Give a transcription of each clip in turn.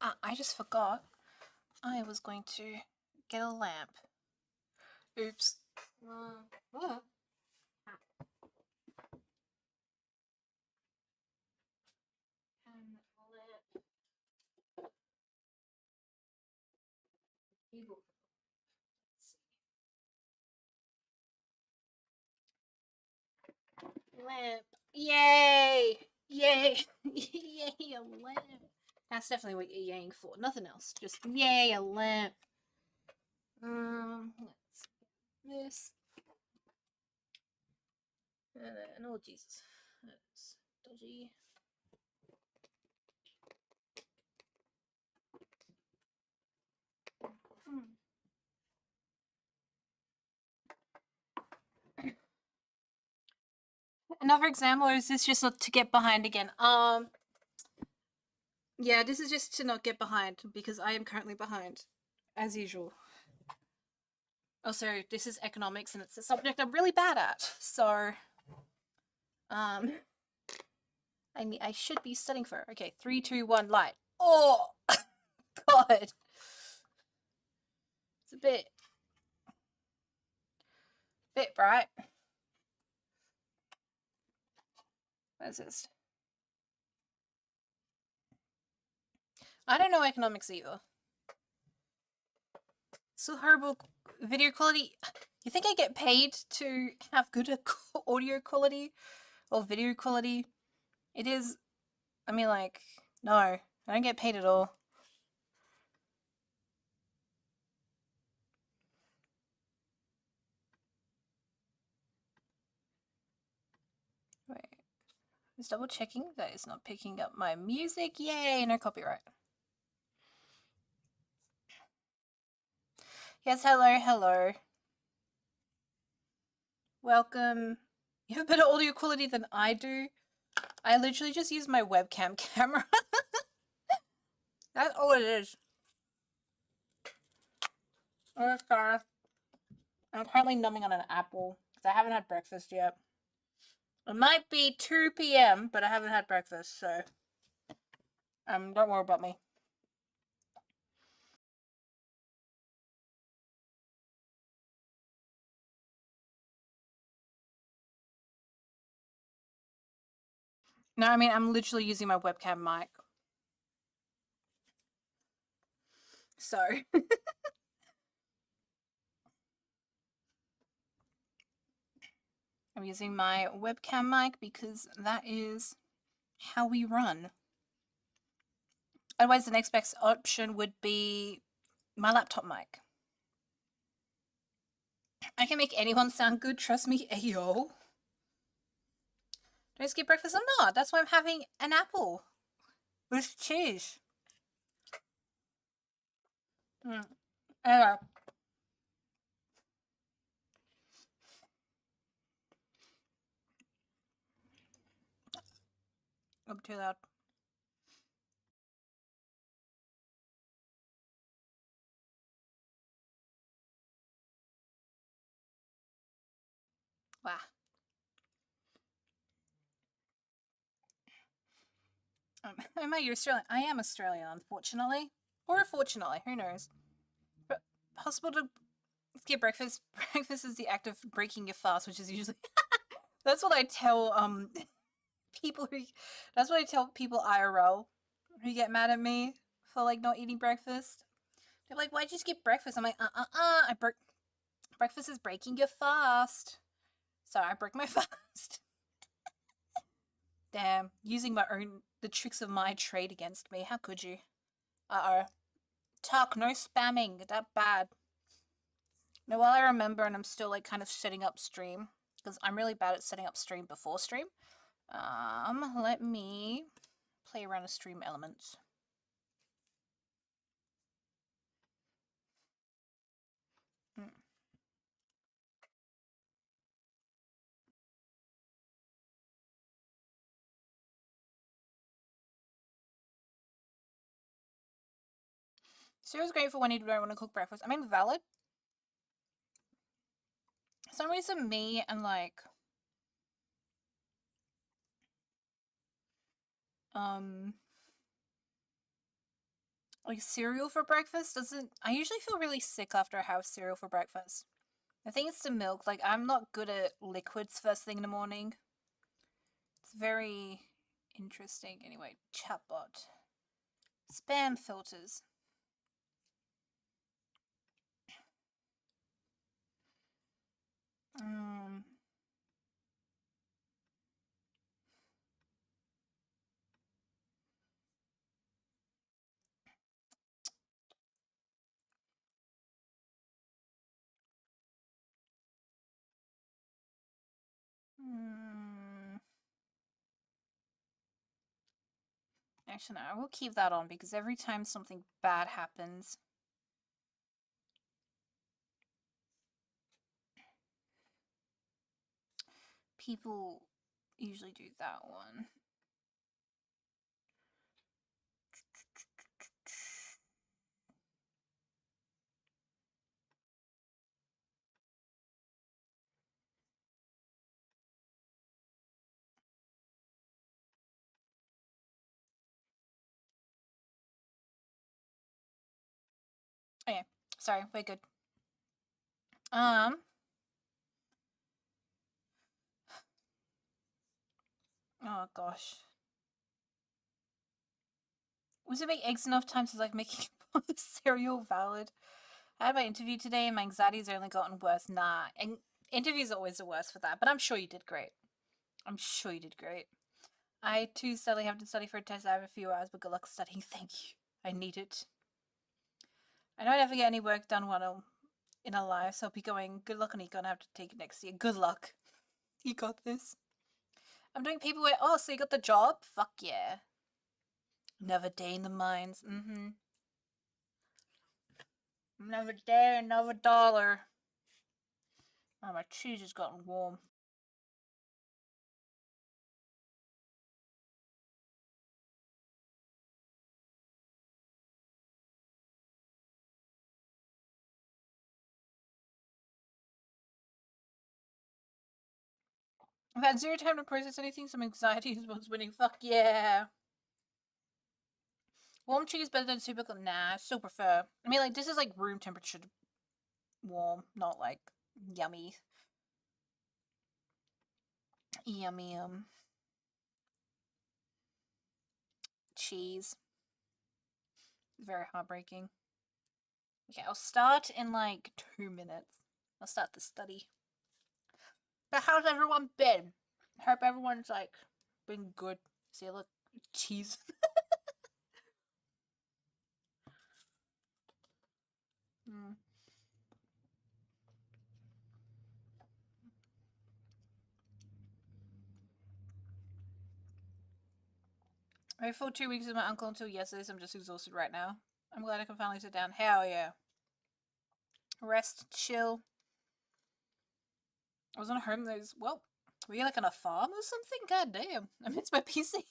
I just forgot. I was going to get a lamp. Oops. What? Lamp. Yay! Yay! Yay, a lamp. That's definitely what you're yaying for. Nothing else. Just yay, a lamp. Let's this. And oh Jesus. That's dodgy. Another example, or is this just not to get behind again? Yeah, this is just to not get behind because I am currently behind, as usual. Also, this is economics and it's a subject I'm really bad at. So, um, I should be studying for it. Okay, 3, 2, 1, light. Oh, God. It's a bit bright. What is this? I don't know economics either. So horrible video quality. You think I get paid to have good audio quality or video quality? It is. I mean, like, no, I don't get paid at all. Wait, just double checking that it's not picking up my music. Yay, no copyright. Yes, hello, hello. Welcome. You have better audio quality than I do. I literally just use my webcam camera. That's all it is. Oh, sorry. I'm currently numbing on an apple because I haven't had breakfast yet. It might be 2 p.m., but I haven't had breakfast, so don't worry about me. No, I mean, I'm literally using my webcam mic. So. I'm using my webcam mic because that is how we run. Otherwise, the next best option would be my laptop mic. I can make anyone sound good, trust me, ayo. Don't skip breakfast, I'm not. That's why I'm having an apple with cheese. Anyway. I'm too loud. Wow. Am I Australian? I am Australian, unfortunately. Or fortunately, who knows? But possible to skip breakfast. Breakfast is the act of breaking your fast, which is usually that's what I tell people who that's what I tell people IRL who get mad at me for like not eating breakfast. They're like, "Why'd you skip breakfast?" I'm like, I broke breakfast is breaking your fast, so I broke my fast. Damn, using the tricks of my trade against me. How could you? Uh oh. Tuck, no spamming. That bad. Now, while I remember, and I'm still like kind of setting up stream because I'm really bad at setting up stream before stream. Let me play around with stream elements. Sarah's grateful when you don't want to cook breakfast. I mean, valid. For some reason, me and like, um, Like cereal for breakfast doesn't. I usually feel really sick after I have cereal for breakfast. I think it's the milk. Like, I'm not good at liquids first thing in the morning. It's very interesting. Anyway, chatbot. Spam filters. Um. Hmm. Actually, no, I will keep that on because every time something bad happens, people usually do that one. Okay, sorry, we're good. Um, oh gosh. Was it make eggs enough times as like making cereal valid? I had my interview today and my anxiety's only gotten worse. Nah, and interviews are always the worst for that, but I'm sure you did great. I'm sure you did great. I too sadly have to study for a test. I have a few hours, but good luck studying. Thank you. I need it. I don't ever get any work done while I'm in a life, so I'll be going, good luck on it, gonna have to take it next year. Good luck. You got this. I'm doing paperwork. Oh, so you got the job? Fuck yeah. Another day in the mines. Mm-hmm. Another day, another dollar. Oh, my cheese has gotten warm. I've had zero time to process anything, some anxiety is what's winning. Fuck yeah. Warm cheese better than super cold. Nah, I still prefer. I mean, like, this is like room temperature warm, not like yummy. Yummy, cheese. Very heartbreaking. Okay, I'll start in like 2 minutes. I'll start the study. But how's everyone been? Hope everyone's like been good. See, look, cheese. mm. I fought 2 weeks with my uncle until yesterday, so I'm just exhausted right now. I'm glad I can finally sit down. Hell yeah. Rest, chill. I was on a home those. Well, were you like on a farm or something? God damn. I miss my PC.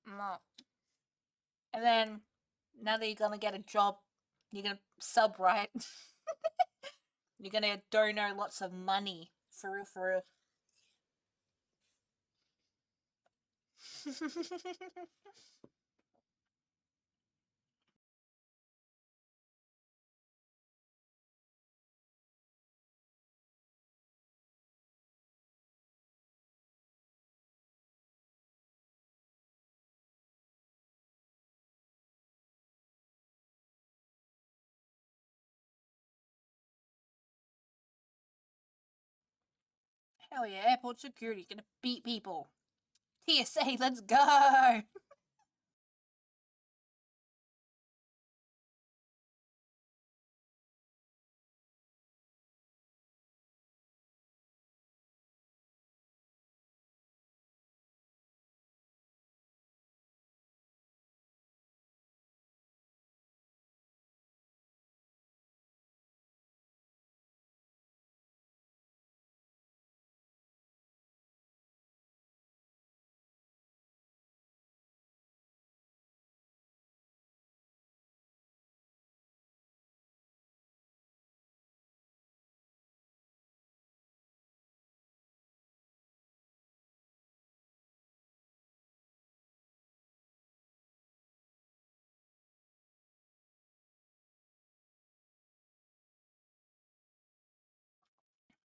No. And then, now that you're gonna get a job, you're gonna sub, right? You're gonna donate lots of money. For real, for real. Hell yeah, airport security. Gonna beat people. TSA, let's go!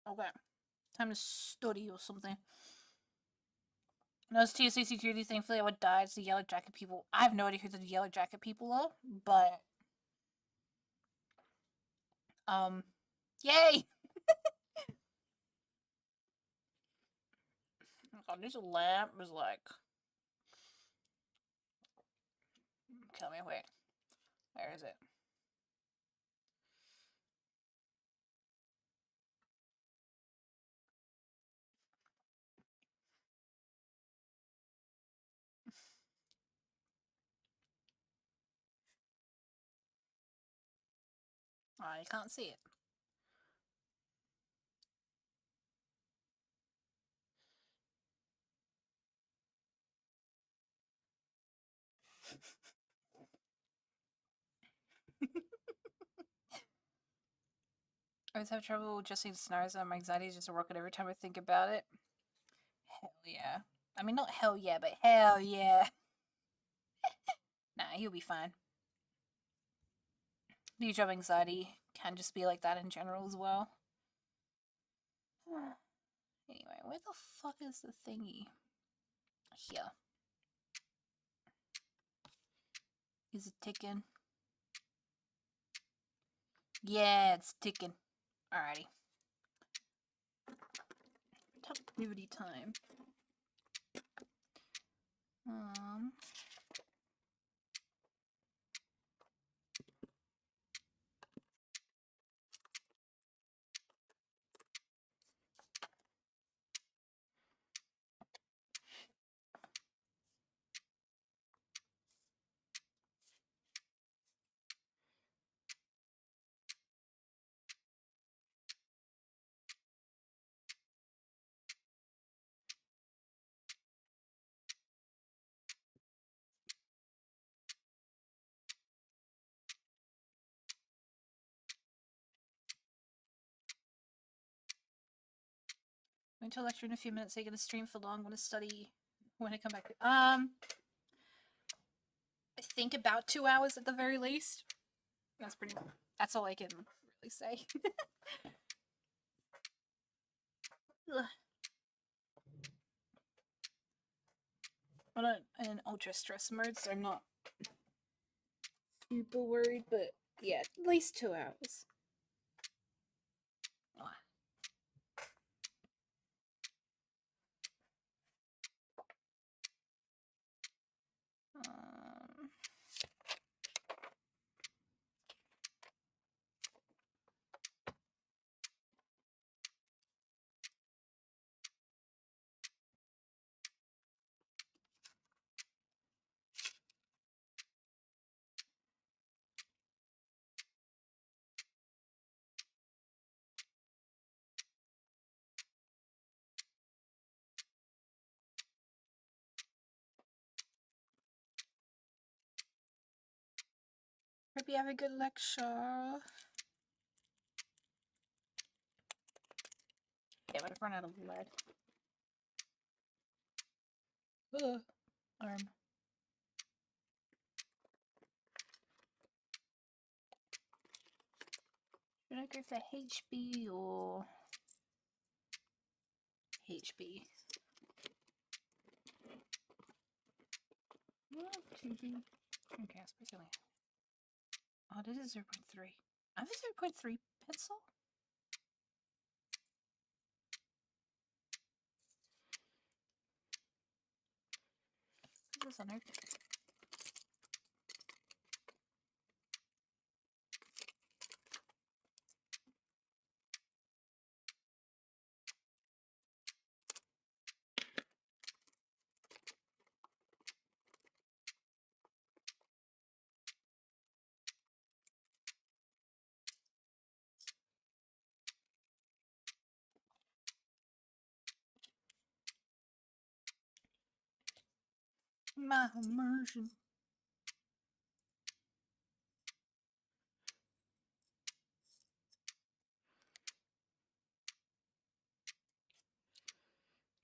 Okay. Time to study or something. No, it's TSA security. Thankfully, I would die. It's the Yellow Jacket people. I have no idea who the Yellow Jacket people are, but yay! Oh, this lamp is like. Kill me. Wait, where is it? Oh, you can't see it. I always have trouble adjusting to snars, and my anxiety is just working every time I think about it. Hell yeah. I mean, not hell yeah, but hell yeah. Nah, he'll be fine. The job anxiety can just be like that in general as well. Anyway, where the fuck is the thingy? Here. Is it ticking? Yeah, it's ticking. Alrighty. Top activity time. Going to a lecture in a few minutes. So you're gonna stream for long. I'm gonna study when I come back. I think about 2 hours at the very least. That's pretty. That's all I can really say. I'm not in ultra stress mode, so I'm not super worried. But yeah, at least 2 hours. Um, Hope you have a good lecture. Yeah, but I've run out of lead. Arm. Should I go for HB or HB? TB. Okay, I suppose only. Oh, this is 0.3. I have a 0.3 pencil? This on my immersion.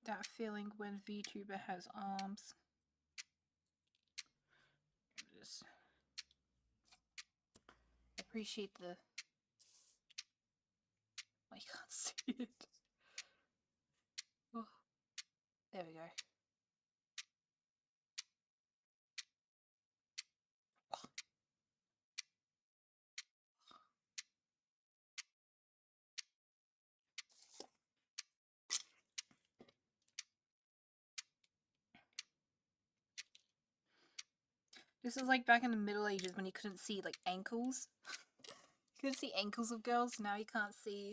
That feeling when VTuber has arms. Just appreciate the. I can't see it. This is like back in the Middle Ages when you couldn't see like ankles. You couldn't see ankles of girls. Now you can't see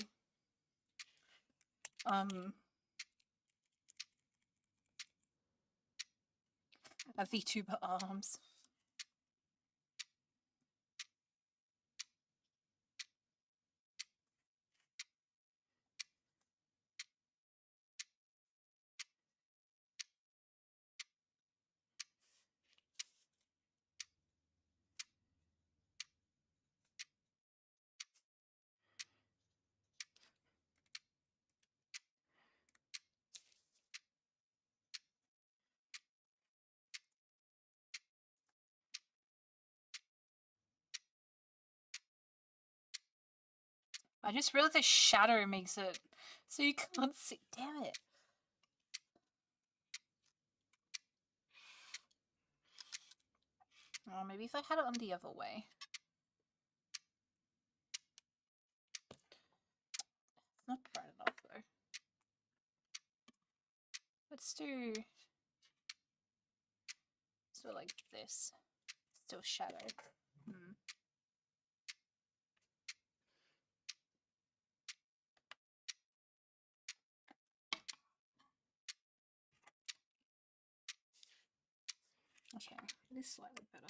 a VTuber arms. I just realized the shadow makes it so you can't see. Damn it. Oh, maybe if I had it on the other way. It's not bright enough though. Let's do like this. Still shadow. Okay, it is slightly better.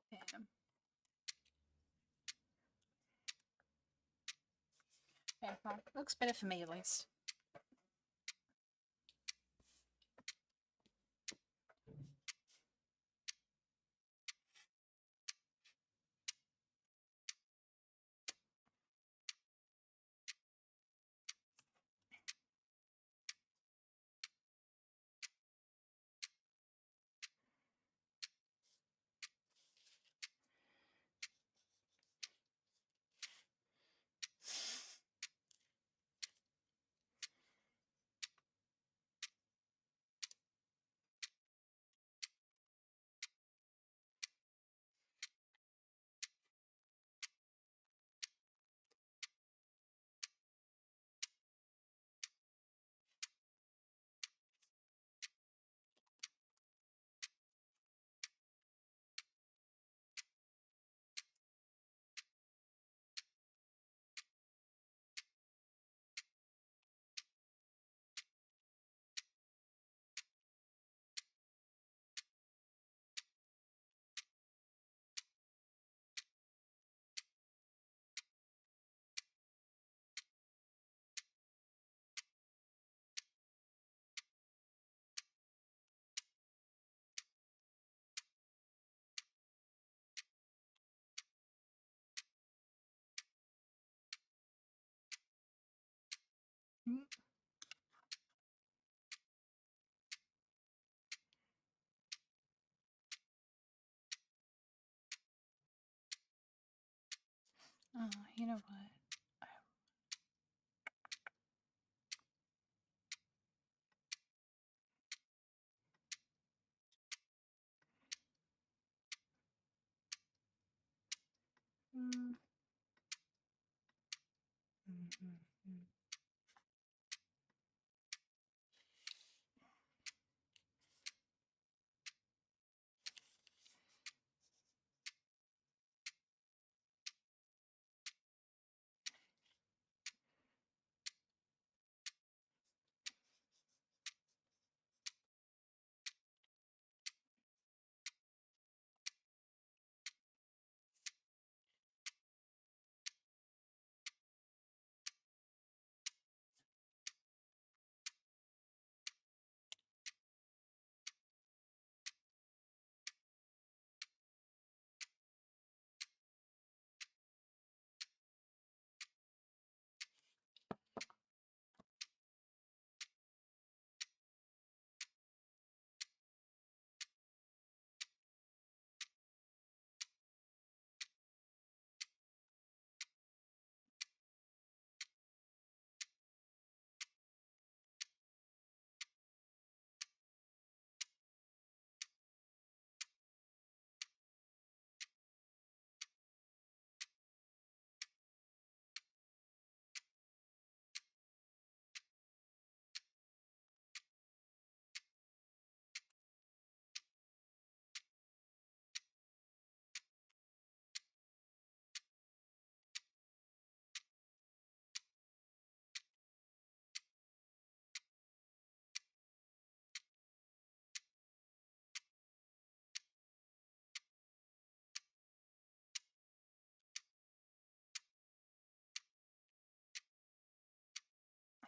Damn. Okay, well, looks better for me at least. Oh, you know what? Mm.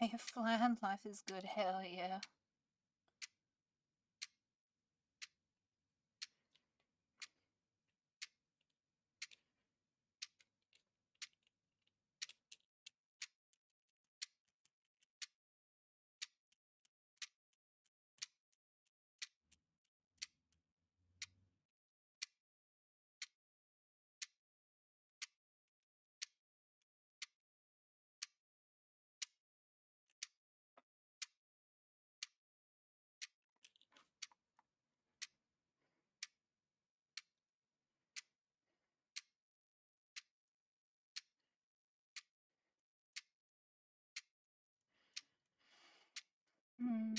lay of land, life is good, hell yeah. Hmm.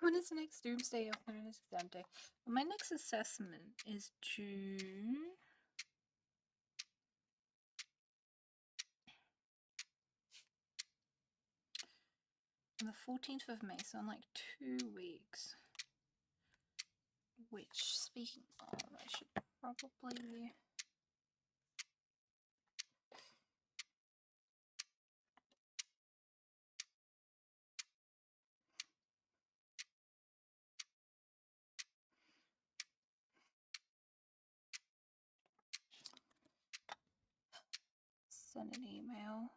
When is the next doomsday or when is exam day? Well, my next assessment is due on the 14th of May, so in like 2 weeks. Which, speaking of, I should probably... send an email.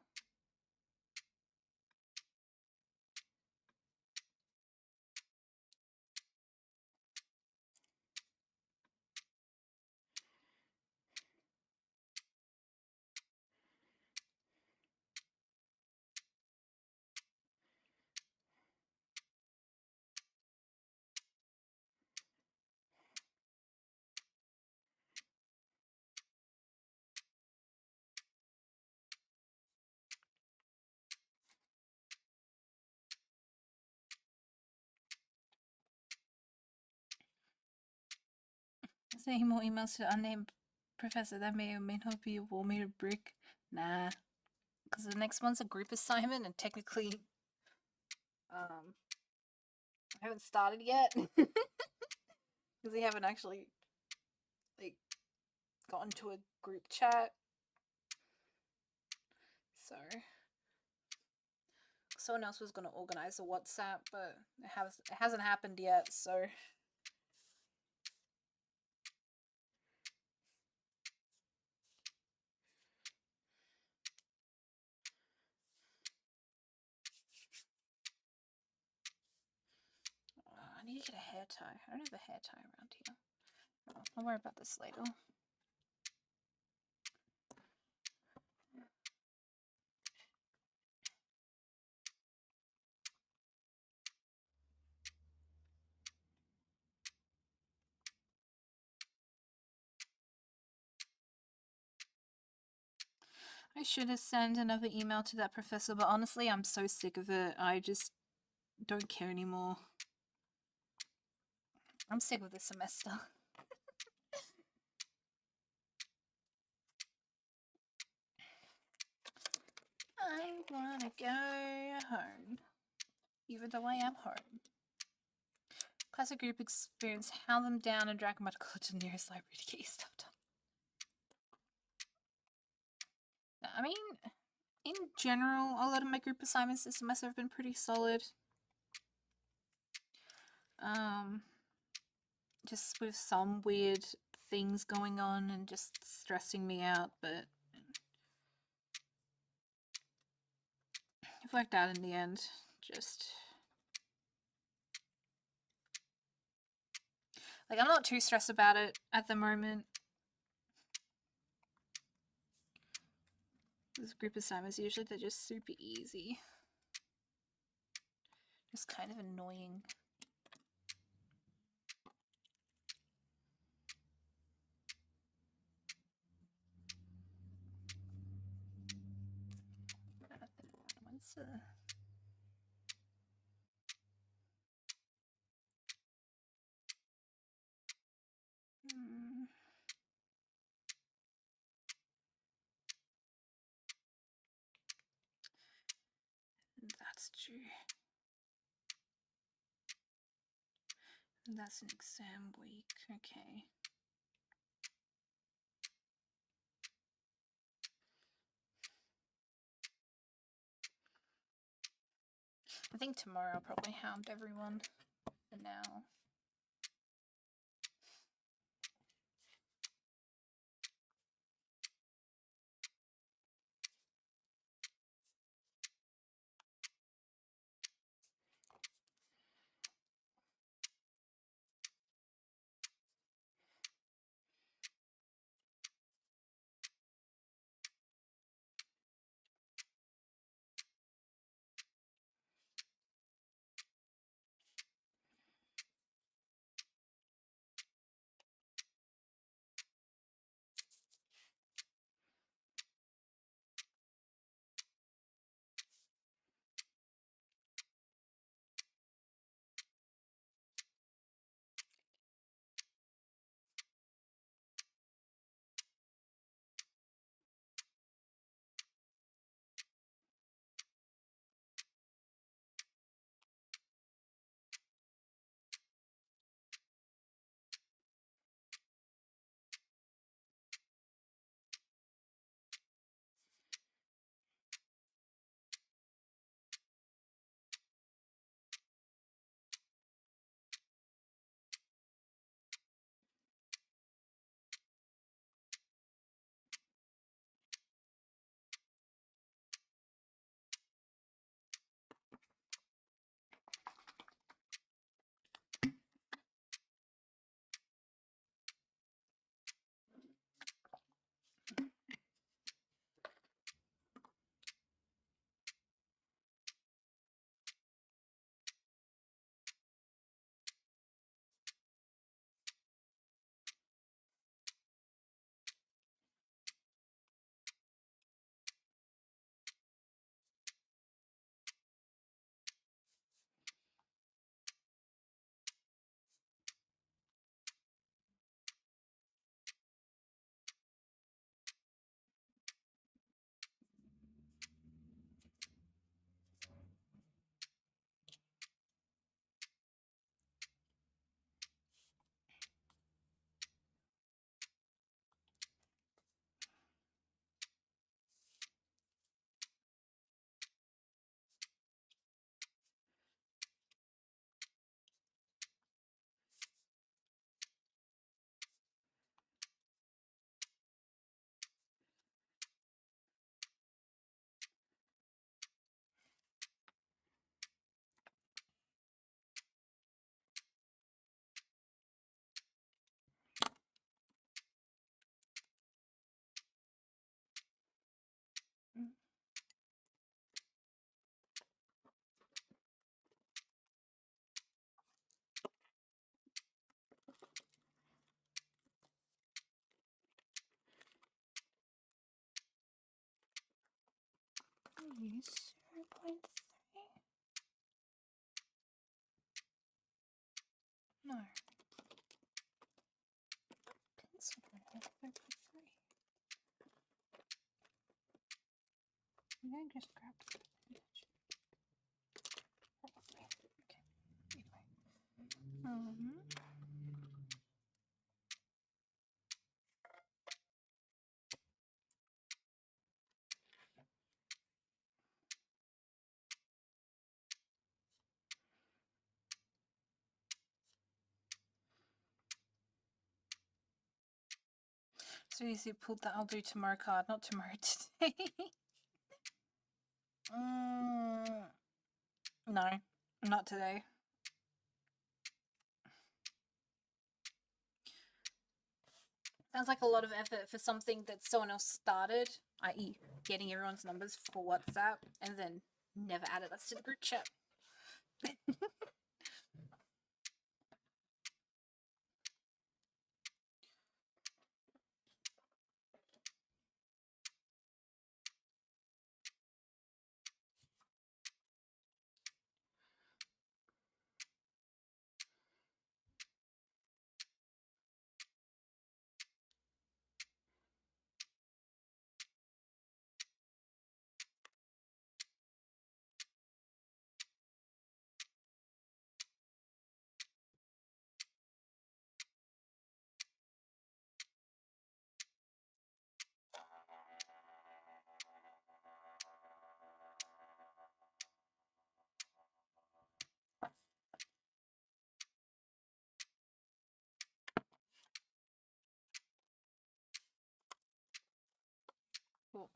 Sending more emails to the unnamed professor that may or may not be a wall made of brick. Nah, because the next one's a group assignment, and technically, I haven't started yet because they haven't actually like gotten to a group chat. So someone else was gonna organize a WhatsApp, but it hasn't happened yet. So. I need to get a hair tie. I don't have a hair tie around here. Oh, I'll worry about this later. I should have sent another email to that professor, but honestly, I'm so sick of it. I just don't care anymore. I'm sick of this semester. I wanna go home, even though I am home. Classic group experience, hound them down and drag them out to the nearest library to get your stuff done. I mean, in general, a lot of my group assignments this semester have been pretty solid. Just with some weird things going on and just stressing me out, but it worked out in the end. Just like I'm not too stressed about it at the moment. This group assignments usually they're just super easy. Just kind of annoying. What's that's due. And that's an exam week. Okay. I think tomorrow I'll probably hound everyone for now. Use 0.3. No. Pencil has 0.3. I'm going to just grab the image. Probably. Okay. Anyway. So you pulled the I'll do tomorrow card, not tomorrow today. No, not today. Sounds like a lot of effort for something that someone else started, i.e. getting everyone's numbers for WhatsApp, and then never added us to the group chat. Cool.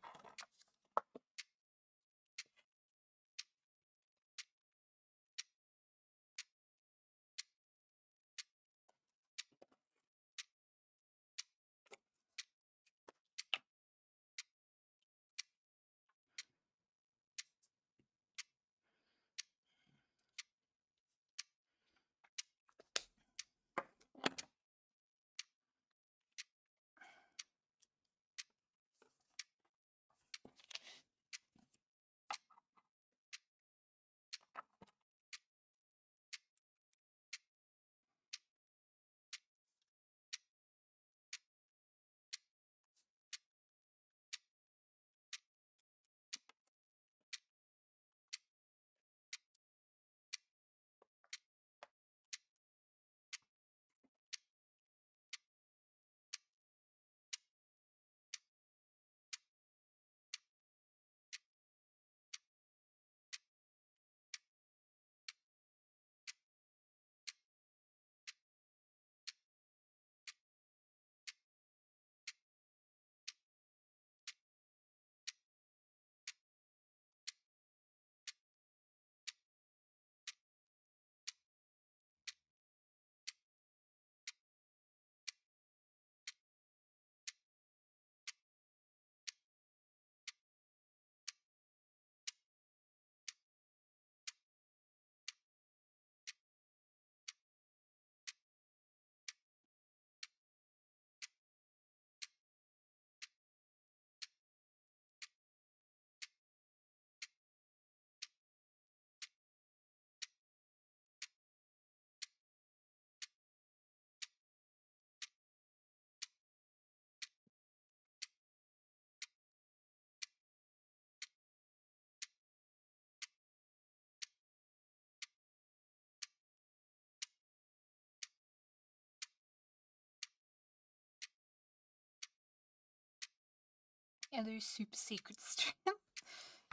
Yeah, there's super secret stream.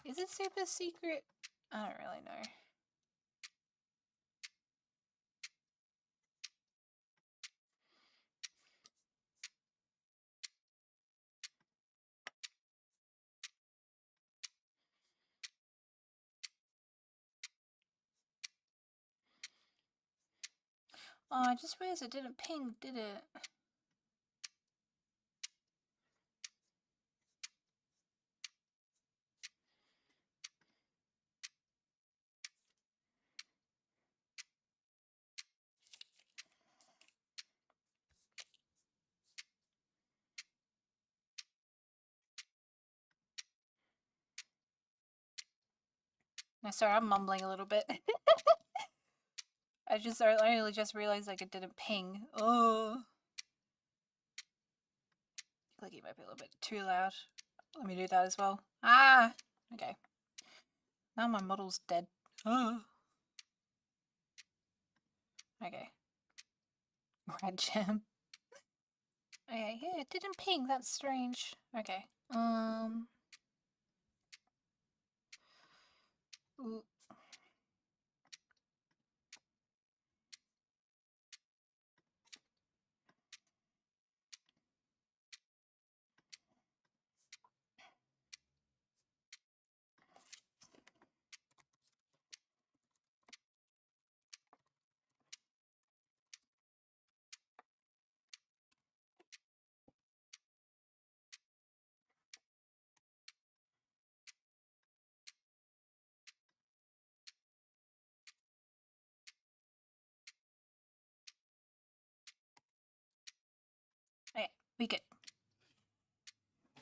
Is it super secret? I don't really know. Oh, I just realized it didn't ping, did it? No, sorry, I'm mumbling a little bit. I only just realized like it didn't ping. Oh. Clicking might be a little bit too loud. Let me do that as well. Ah! Okay. Now my model's dead. Oh. Okay. Red gem. Okay, yeah, it didn't ping. That's strange. Okay. Ooh. Okay, we good.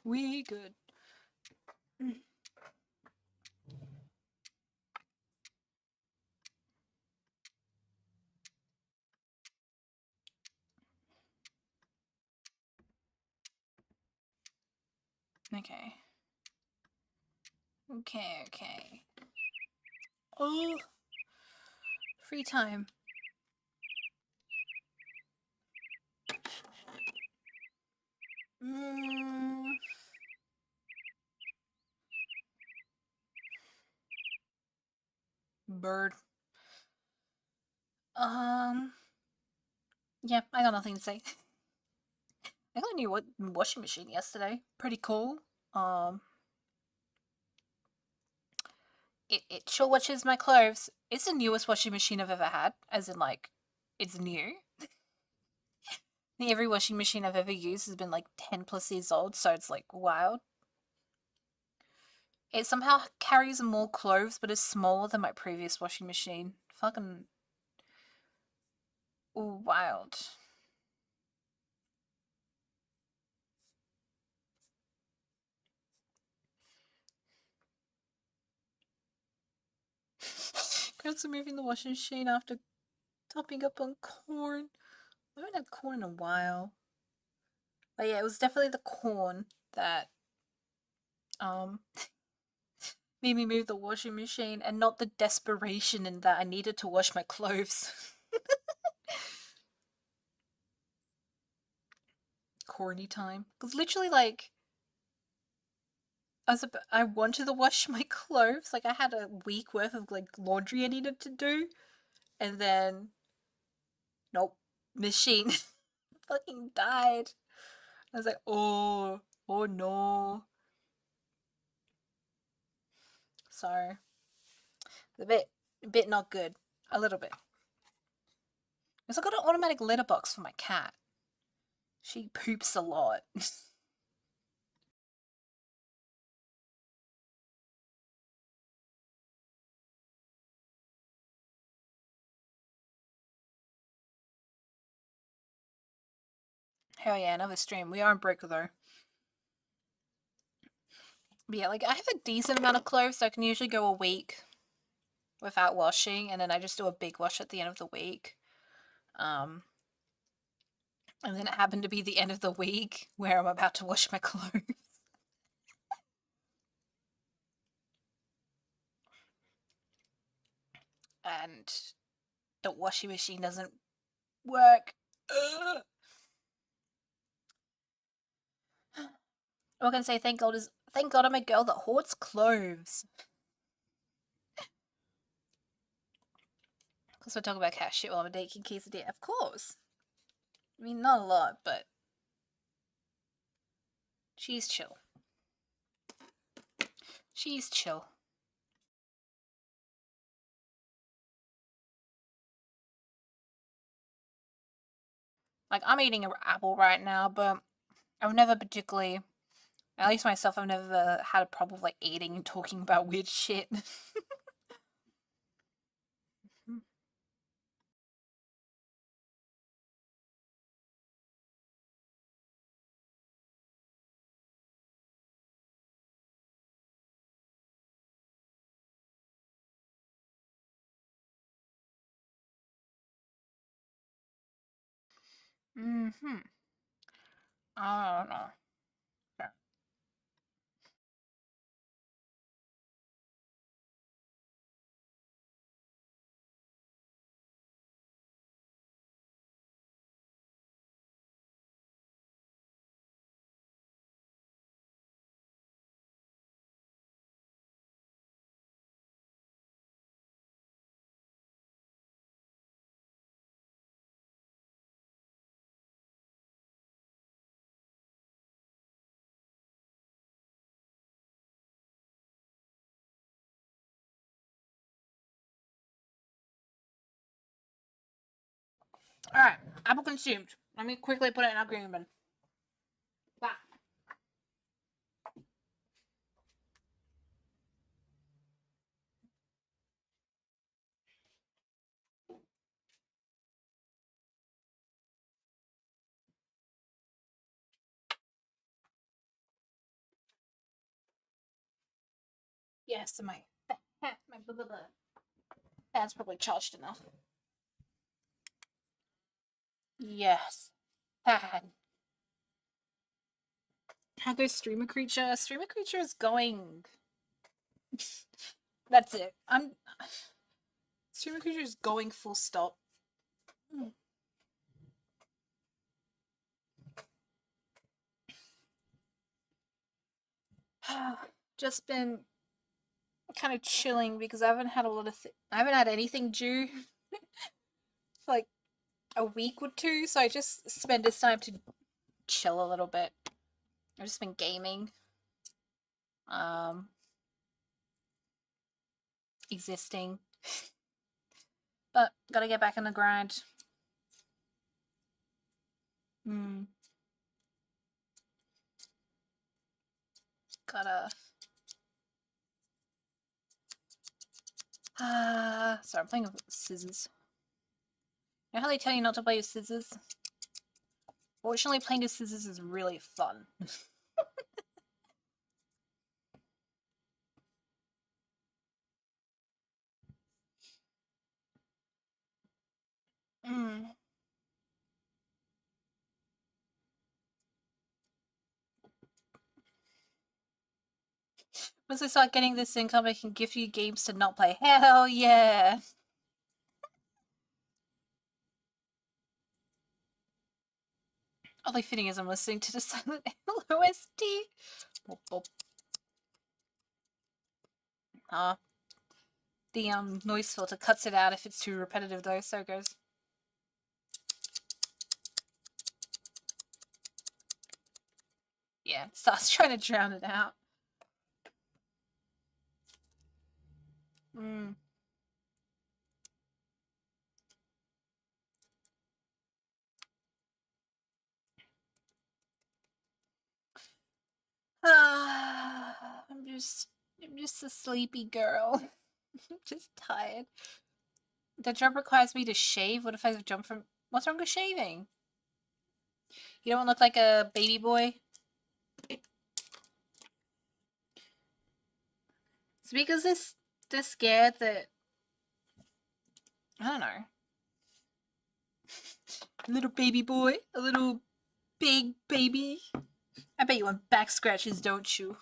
We good. Okay. Okay. Oh! Free time. Bird. Yeah, I got nothing to say. I got a new washing machine yesterday. Pretty cool. Um, it sure washes my clothes. It's the newest washing machine I've ever had, as in like, it's new. I think every washing machine I've ever used has been like 10 plus years old, so it's like wild. It somehow carries more clothes, but is smaller than my previous washing machine. Fucking wild. Consider moving the washing machine after topping up on corn. I haven't had corn in a while. But yeah, it was definitely the corn that um made me move the washing machine, and not the desperation in that I needed to wash my clothes. Corny time. Because literally, like, I wanted to wash my clothes. Like, I had a week worth of like laundry I needed to do, and then nope, machine fucking died. I was like, oh no. So a bit not good. A little bit. Because I got an automatic litter box for my cat. She poops a lot. Hell yeah, another stream. We are in break though. But yeah, like I have a decent amount of clothes, so I can usually go a week without washing, and then I just do a big wash at the end of the week. Um, and then it happened to be the end of the week where I'm about to wash my clothes. And the washing machine doesn't work. Ugh. I'm gonna say thank God I'm a girl that hoards clothes. Because we're talking about cat shit while I'm making quesadilla. Of course. I mean, not a lot, but she's chill. She's chill. Like, I'm eating an apple right now, but I've never particularly, at least myself, I've never had a problem with like eating and talking about weird shit. Mm-hmm. I don't know. Alright, apple consumed. Let me quickly put it in our green bin. Back. Yes, my blah, blah, blah. That's probably charged enough. Yes. Fan. How goes Streamer Creature? Streamer Creature is going. That's it. Streamer Creature is going full stop. Just been kind of chilling because I haven't had a lot of. I haven't had anything due for like a week or two, so I just spend this time to chill a little bit. I've just been gaming. Um, existing. But gotta get back in the grind. Hmm. Gotta. Sorry, I'm playing with scissors. You know how they tell you not to play with scissors? Fortunately, playing with scissors is really fun. Mm. Once I start getting this income, I can give you games to not play. Hell yeah! Only fitting as I'm listening to the Silent Hill OST. Boop, boop. The noise filter cuts it out if it's too repetitive though, so it goes. Yeah, it starts trying to drown it out. Mm. I'm just a sleepy girl. I'm just tired. The job requires me to shave. What if I jump from? What's wrong with shaving? You don't look like a baby boy. It's because they're scared that I don't know. A little baby boy, a little big baby. I bet you want back scratches, don't you?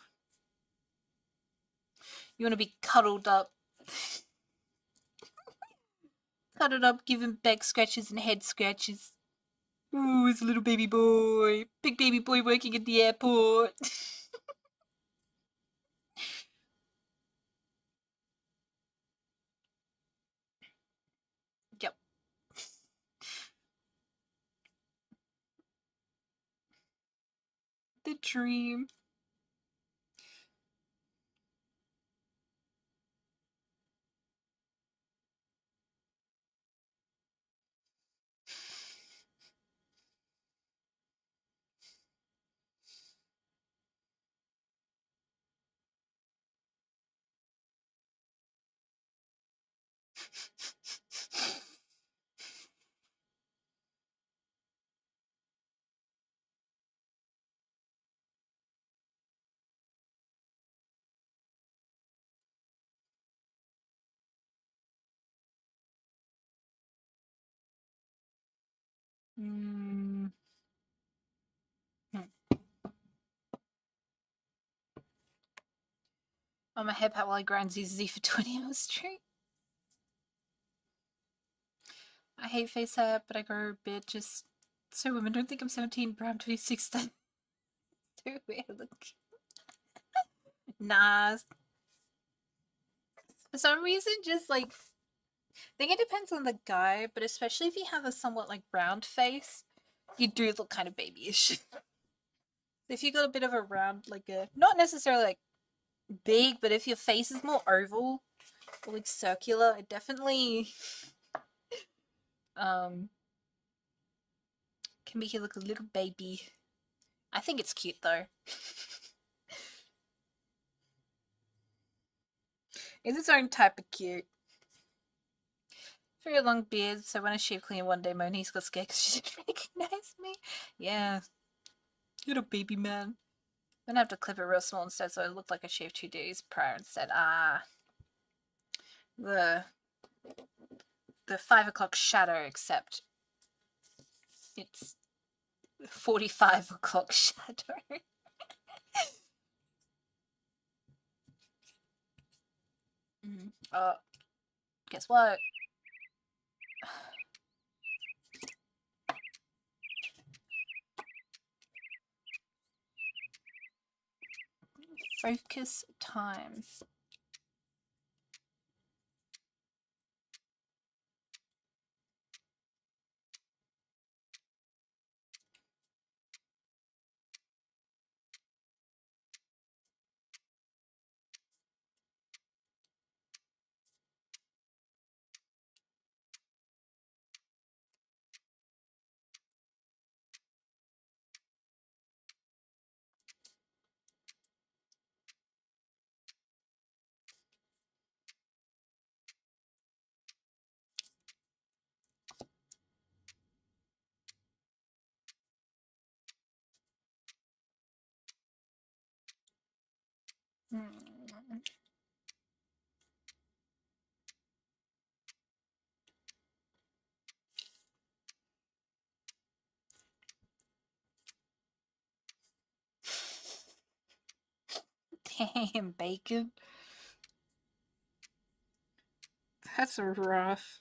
You want to be cuddled up. Cuddled up, giving back scratches and head scratches. Ooh, it's a little baby boy. Big baby boy working at the airport. Yep. The dream. Mm. I'm a hip hat while I grind ZZ for 20 hours straight. I hate face hair, but I grow bitches. So women don't think I'm 17, but I'm 26 then. Too weird looking. Nah. For some reason, just like I think it depends on the guy, but especially if you have a somewhat like round face, you do look kind of babyish. If you got a bit of a round, like a not necessarily like big, but if your face is more oval or like circular, it definitely um can make you look a little baby. I think it's cute though. It's its own type of cute. Very long beard, so when I shave clean one day, my niece got scared because she didn't recognize me. Yeah, little baby man. I'm gonna have to clip it real small instead, so it looked like I shaved 2 days prior instead. The the 5 o'clock shadow, except it's 45 o'clock shadow. Uh, guess what? Focus time. Damn, bacon. That's rough.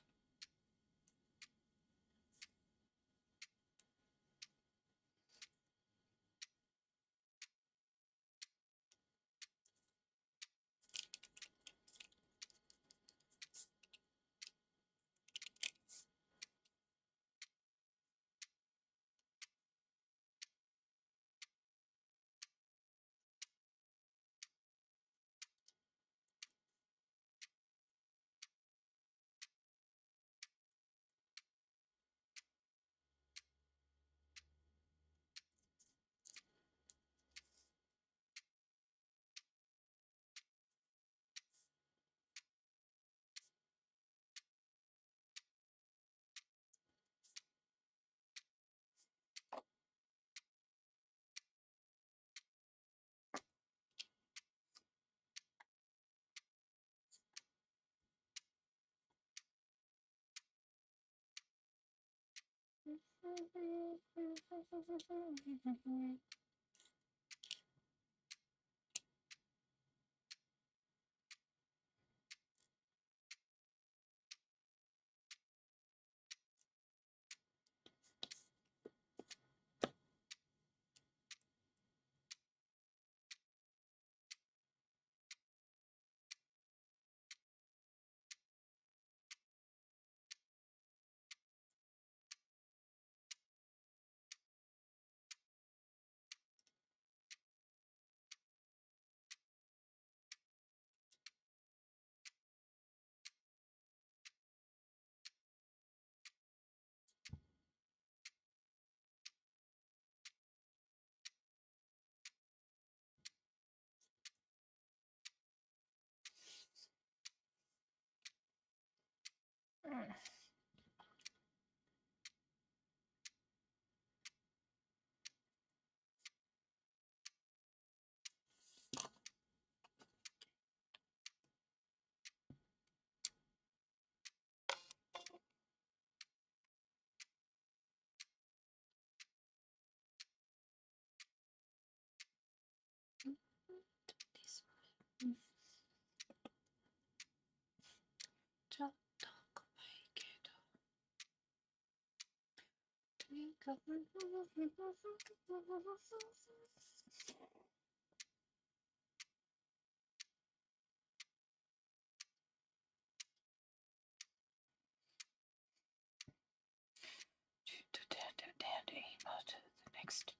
Next.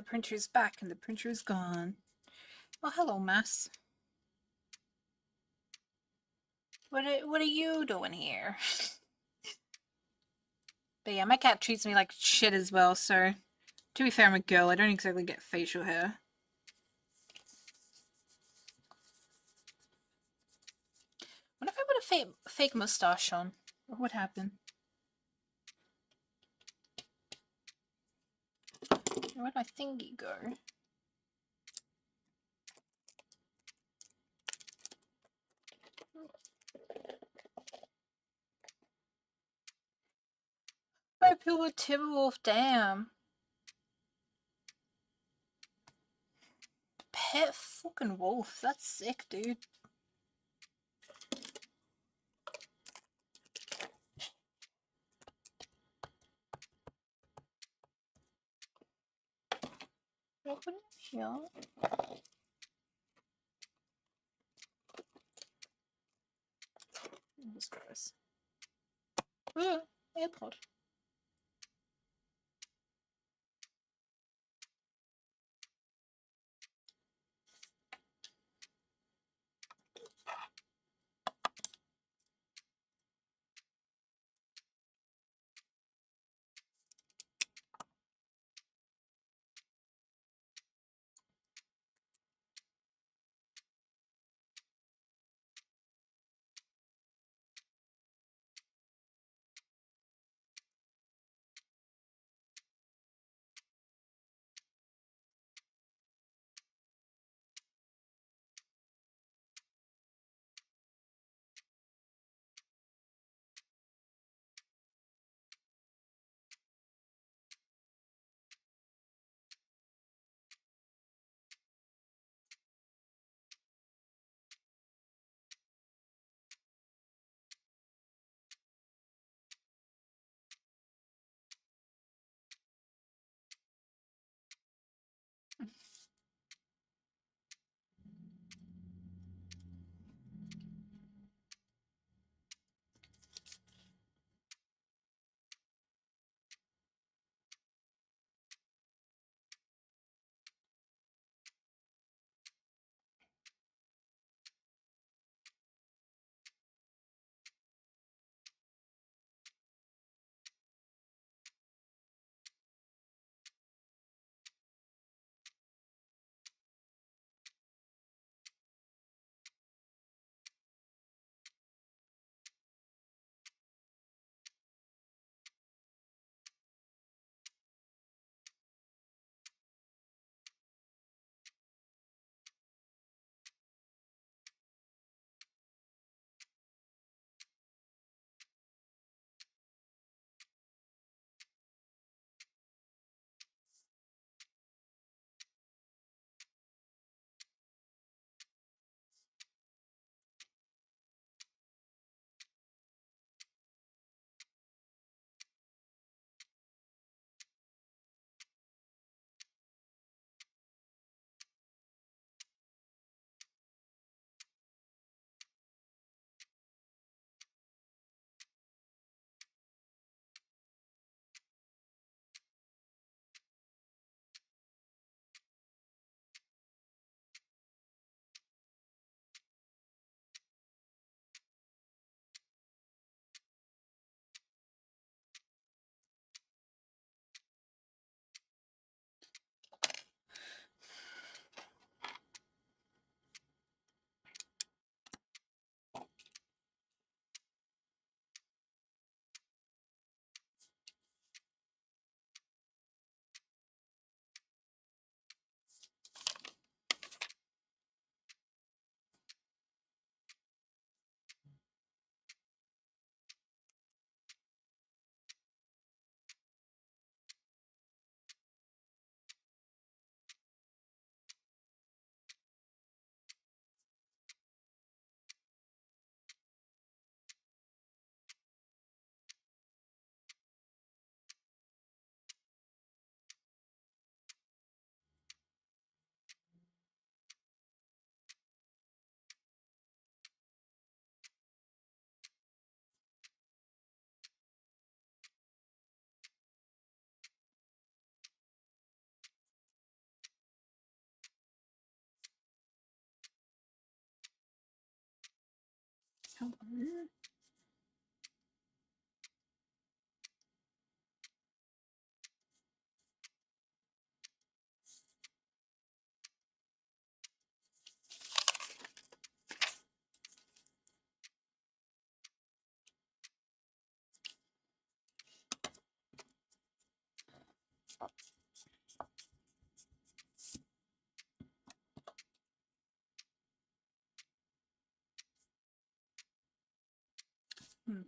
printer is back and the printer is gone. Oh, hello, Mass. What are you doing here? But yeah, my cat treats me like shit as well, so to be fair, I'm a girl. I don't exactly get facial hair. What if I put a fake mustache on? What would happen? Where'd my thingy go? I peeled a Timberwolf, damn. Pet fucking wolf, that's sick, dude. Should I put it here? This gross. Ooh, AirPod.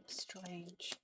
Strange.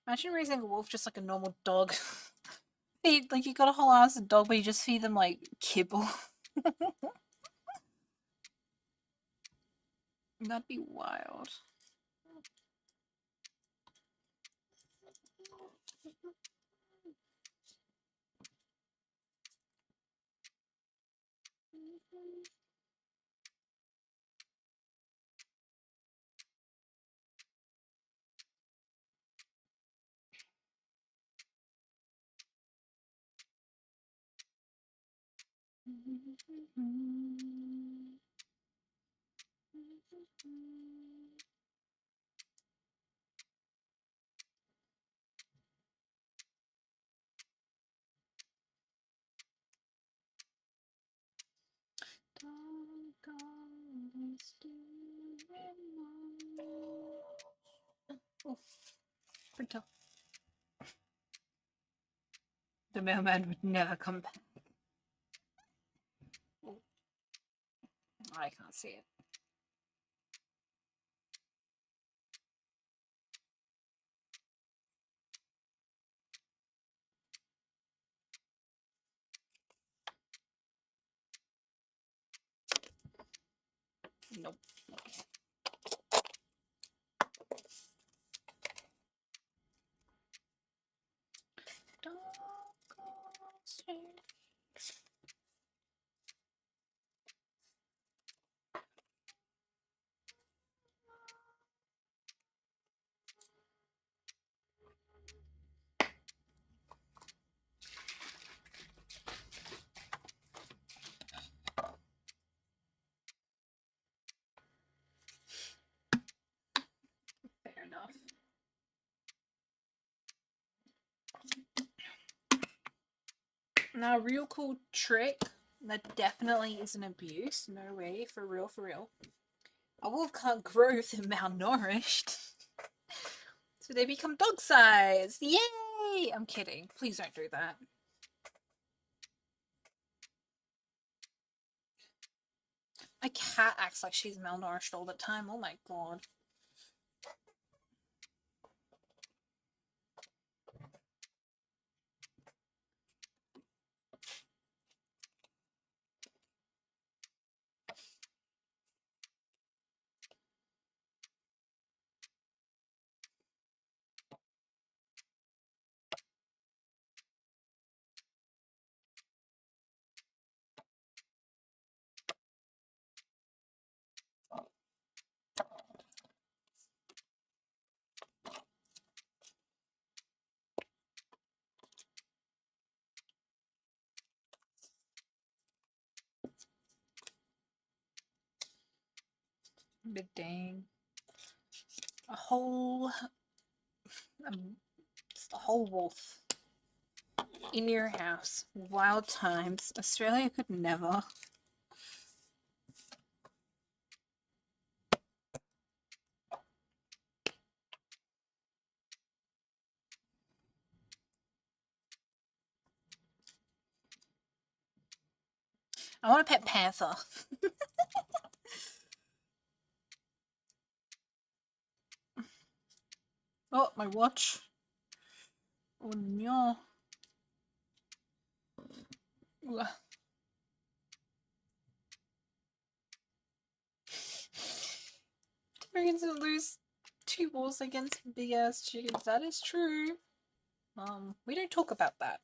Imagine raising a wolf just like a normal dog. Like you got a whole ass dog, but you just feed them like kibble. That'd be wild. Oh, pretty tough. The mailman would never come back. I can't see it. Nope. Fair enough. Now, a real cool trick that definitely isn't abuse. No way, for real, for real. A wolf can't grow if they're malnourished. So they become dog-sized. Yay! I'm kidding. Please don't do that. My cat acts like she's malnourished all the time. Oh my god. But dang. Just a whole wolf in your house. Wild times. Australia could never. I want a pet panther. Oh, my watch. Oh no. Americans will lose 2 wars against big ass chickens. That is true. We don't talk about that.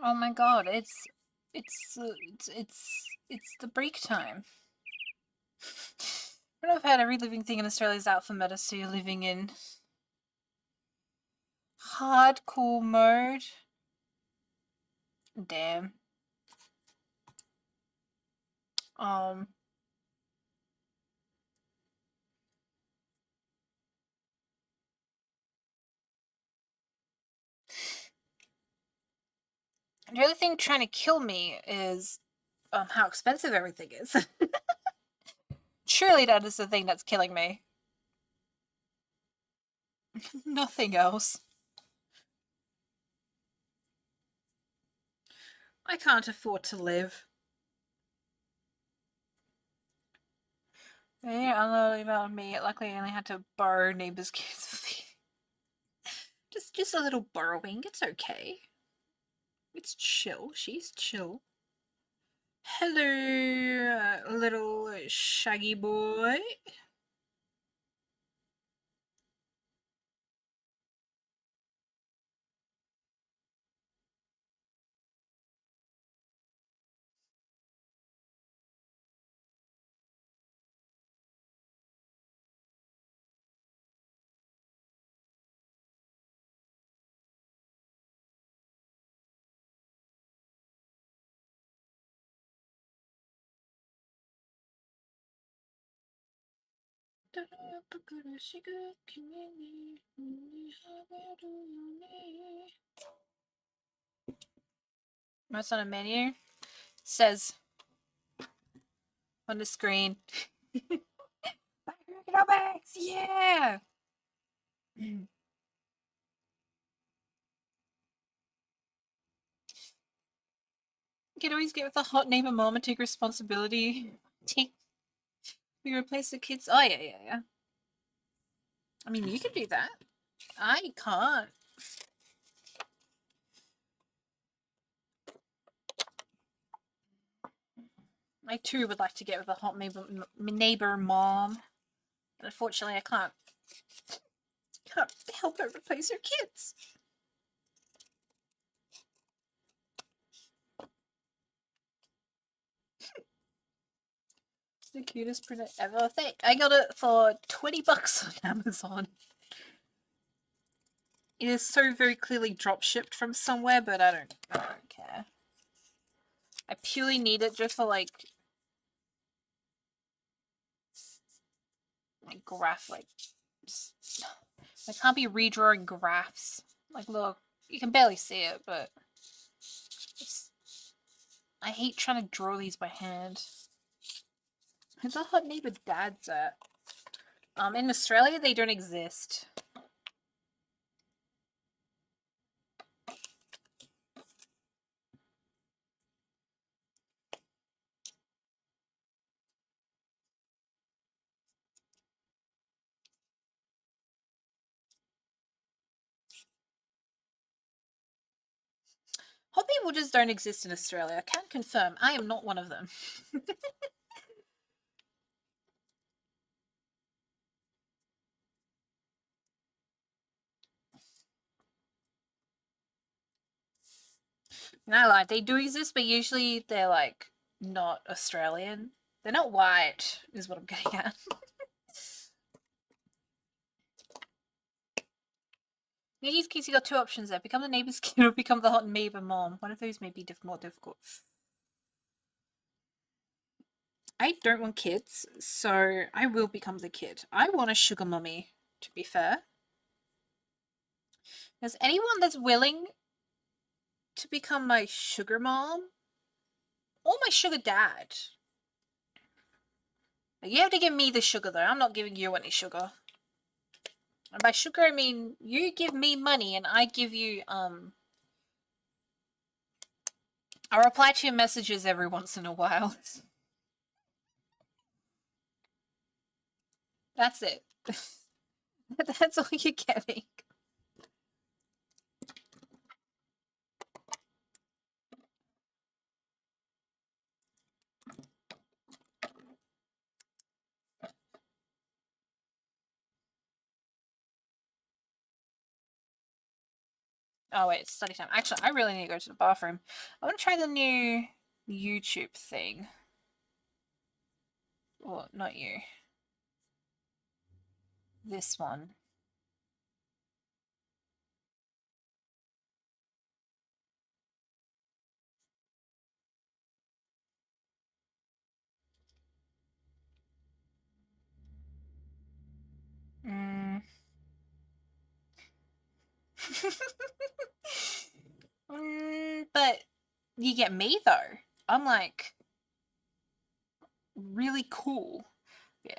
Oh my god, it's the break time. I don't know if I had every living thing in Australia's out for meta, so you're living in hardcore mode. Damn. Um. The other thing trying to kill me is how expensive everything is. Surely that is the thing that's killing me. Nothing else. I can't afford to live. Yeah, unloading about me. Luckily, I only had to borrow neighbors' kids for feeding. Just a little borrowing. It's okay. It's chill. She's chill. Hello, little shaggy boy. What's on a menu? Says on the screen. Economics, yeah. You can always get with a hot neighbor mom and take responsibility. We replace the kids. Oh yeah. I mean, you can do that. I can't. I too would like to get with a hot neighbor mom. But unfortunately, I can't help her replace her kids. It's the cutest printer ever. I got it for $20 on Amazon. It is so very clearly drop shipped from somewhere, but I don't care. I purely need it just for like graph, I can't be redrawing graphs. Like, look, you can barely see it, but I hate trying to draw these by hand. Where's the hot neighbor dads at? In Australia, they don't exist. Hot people just don't exist in Australia. I can confirm. I am not one of them. No, like, they do exist, but usually they're, like, not Australian. They're not white, is what I'm getting at. In these cases, you got two options there. Become the neighbor's kid or become the hot neighbor mom. One of those may be more difficult. I don't want kids, so I will become the kid. I want a sugar mummy, to be fair. Is anyone that's willing to become my sugar mom? Or my sugar dad? You have to give me the sugar, though. I'm not giving you any sugar. And by sugar, I mean you give me money and I give you, I'll reply to your messages every once in a while. That's it. That's all you're getting. Oh wait, it's study time. Actually, I really need to go to the bathroom. I want to try the new YouTube thing. Well, not you. This one. But you get me though. I'm like really cool. Yeah.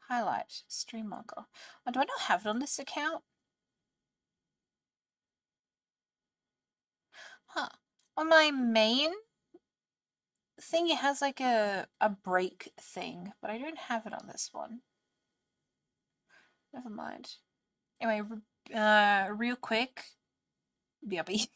Highlight stream marker. Oh, do I not have it on this account? Huh. On my main thing, it has like a break thing, but I don't have it on this one. Never mind. Anyway, real quick. BRB.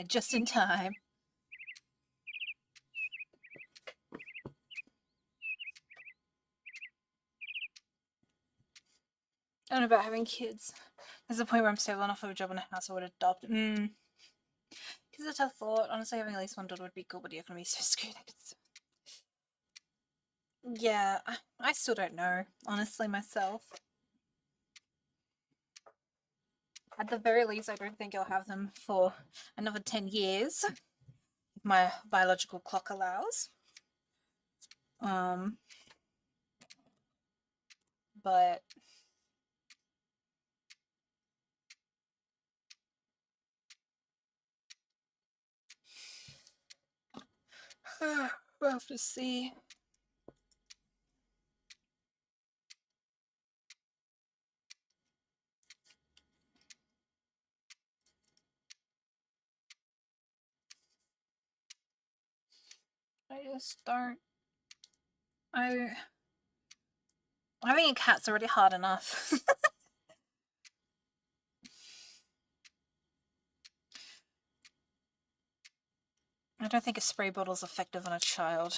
Just in time. I don't know about having kids. There's a point where I'm stable enough of a job in a house I would adopt. Because it's a tough thought. Honestly, having at least one daughter would be cool, but the economy is so screwed. Yeah, I still don't know, honestly, myself. At the very least, I don't think I'll have them for another 10 years, if my biological clock allows. But we'll have to see. I just don't. Having a cat's already hard enough. I don't think a spray bottle's effective on a child.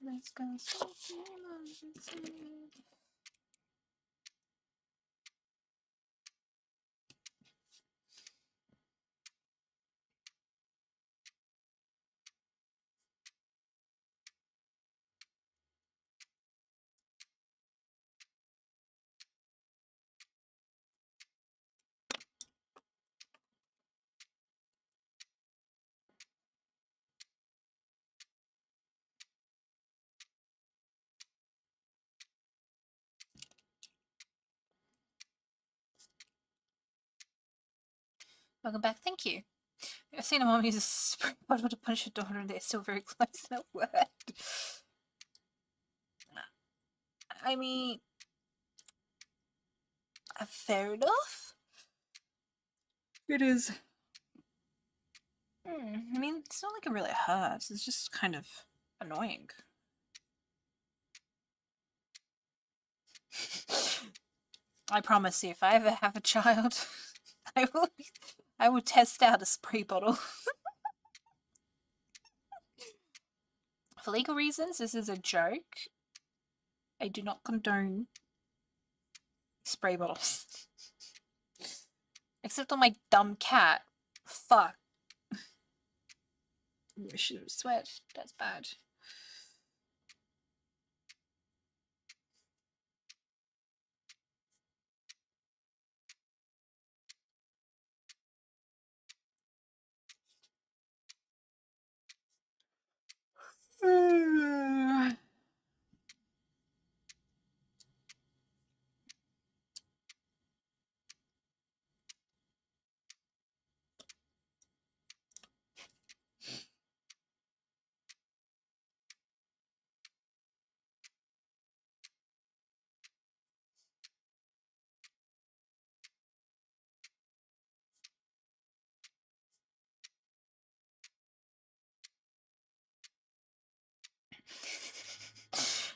Let's go. Welcome back. Thank you. I've seen a mom use a spray bottle to punch her daughter and they're still very close and it worked. I mean, fair enough. It is. I mean, it's not like it really hurts. It's just kind of annoying. I promise you, if I ever have a child, I will test out a spray bottle. For legal reasons, this is a joke. I do not condone spray bottles. Except on my dumb cat. Fuck. I should have sweat. That's bad.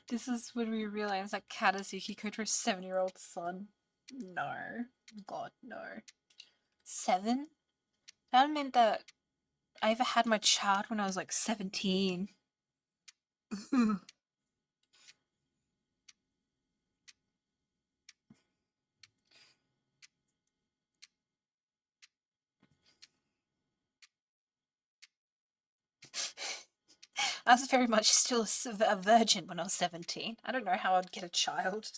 This is when we realize that cat is Yukiko to her 7-year-old son. No. God, no. 7? That meant that I ever had my child when I was like 17. I was very much still a virgin when I was 17. I don't know how I'd get a child.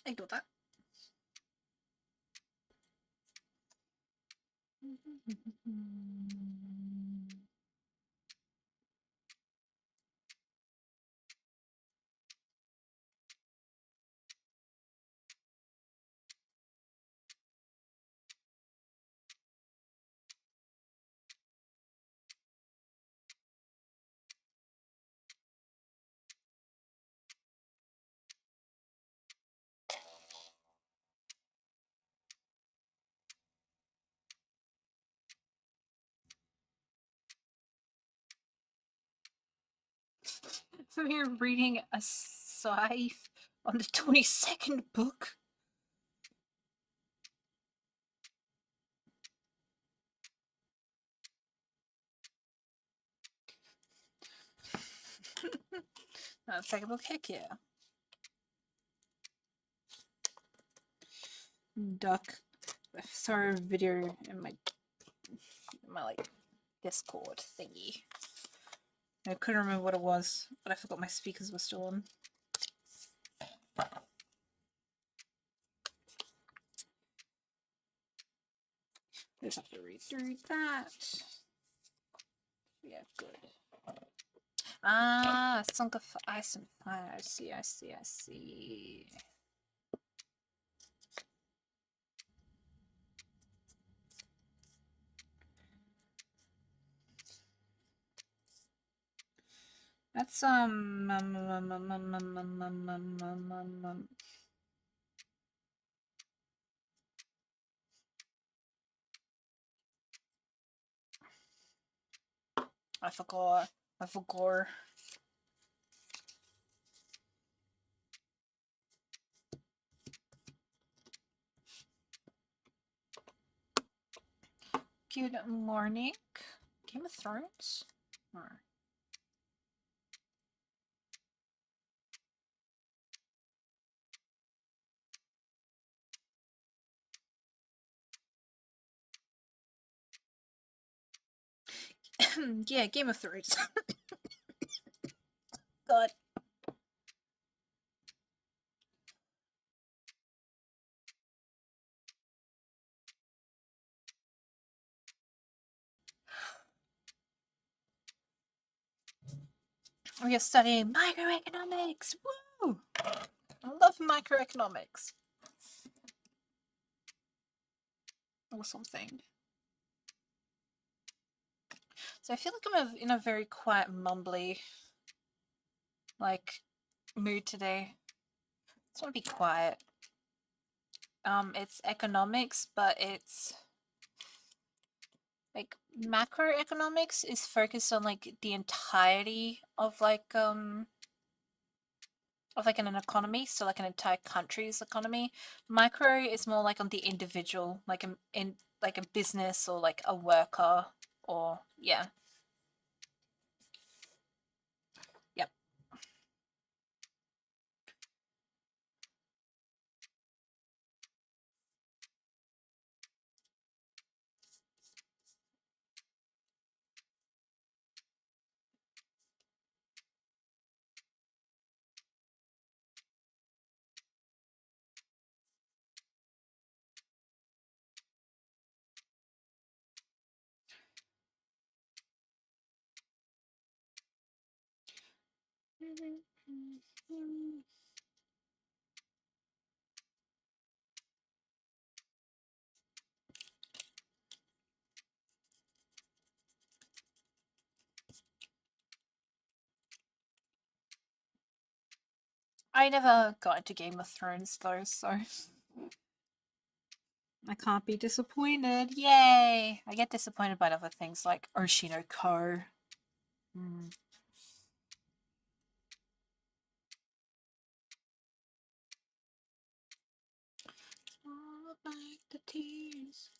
Ignore that. So you're reading a scythe on the 22nd book? Second book, heck yeah. Duck. I saw a video in my like Discord thingy. I couldn't remember what it was, but I forgot my speakers were still on. Just have to read through that. Yeah, good. Ah, Sunk of Ice and Fire. I see, I see, I see. That's I forgot. I forgot. Good morning. Game of Thrones? Or... yeah, Game of Thrones. God. We are studying microeconomics. Woo! I love microeconomics. Or something. So I feel like I'm in a very quiet, mumbly, like, mood today. I just want to be quiet. It's economics, but it's like macroeconomics is focused on like the entirety of an economy, so like an entire country's economy. Micro is more like on the individual, like in like a business or like a worker or yeah. Yep. I never got into Game of Thrones though, so I can't be disappointed. Yay! I get disappointed by other things like Oshinoko. Mm. All like the tears.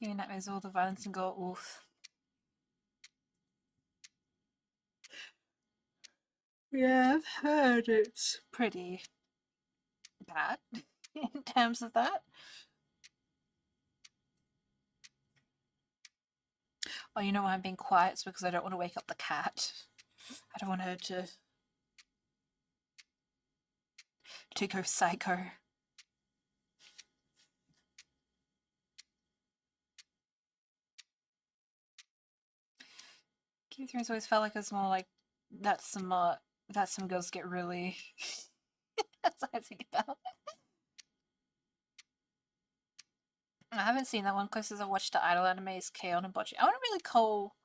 Giving nightmares all the violence and gore. Oof. Yeah, I've heard it's pretty bad in terms of that. Oh, you know why I'm being quiet? It's because I don't want to wake up the cat. I don't want her to go psycho. Game of Thrones always felt like it's more like that some girls get really. That's what I think about. I haven't seen that one closest I've watched the idol animes K-On! And Bocce. I wouldn't really call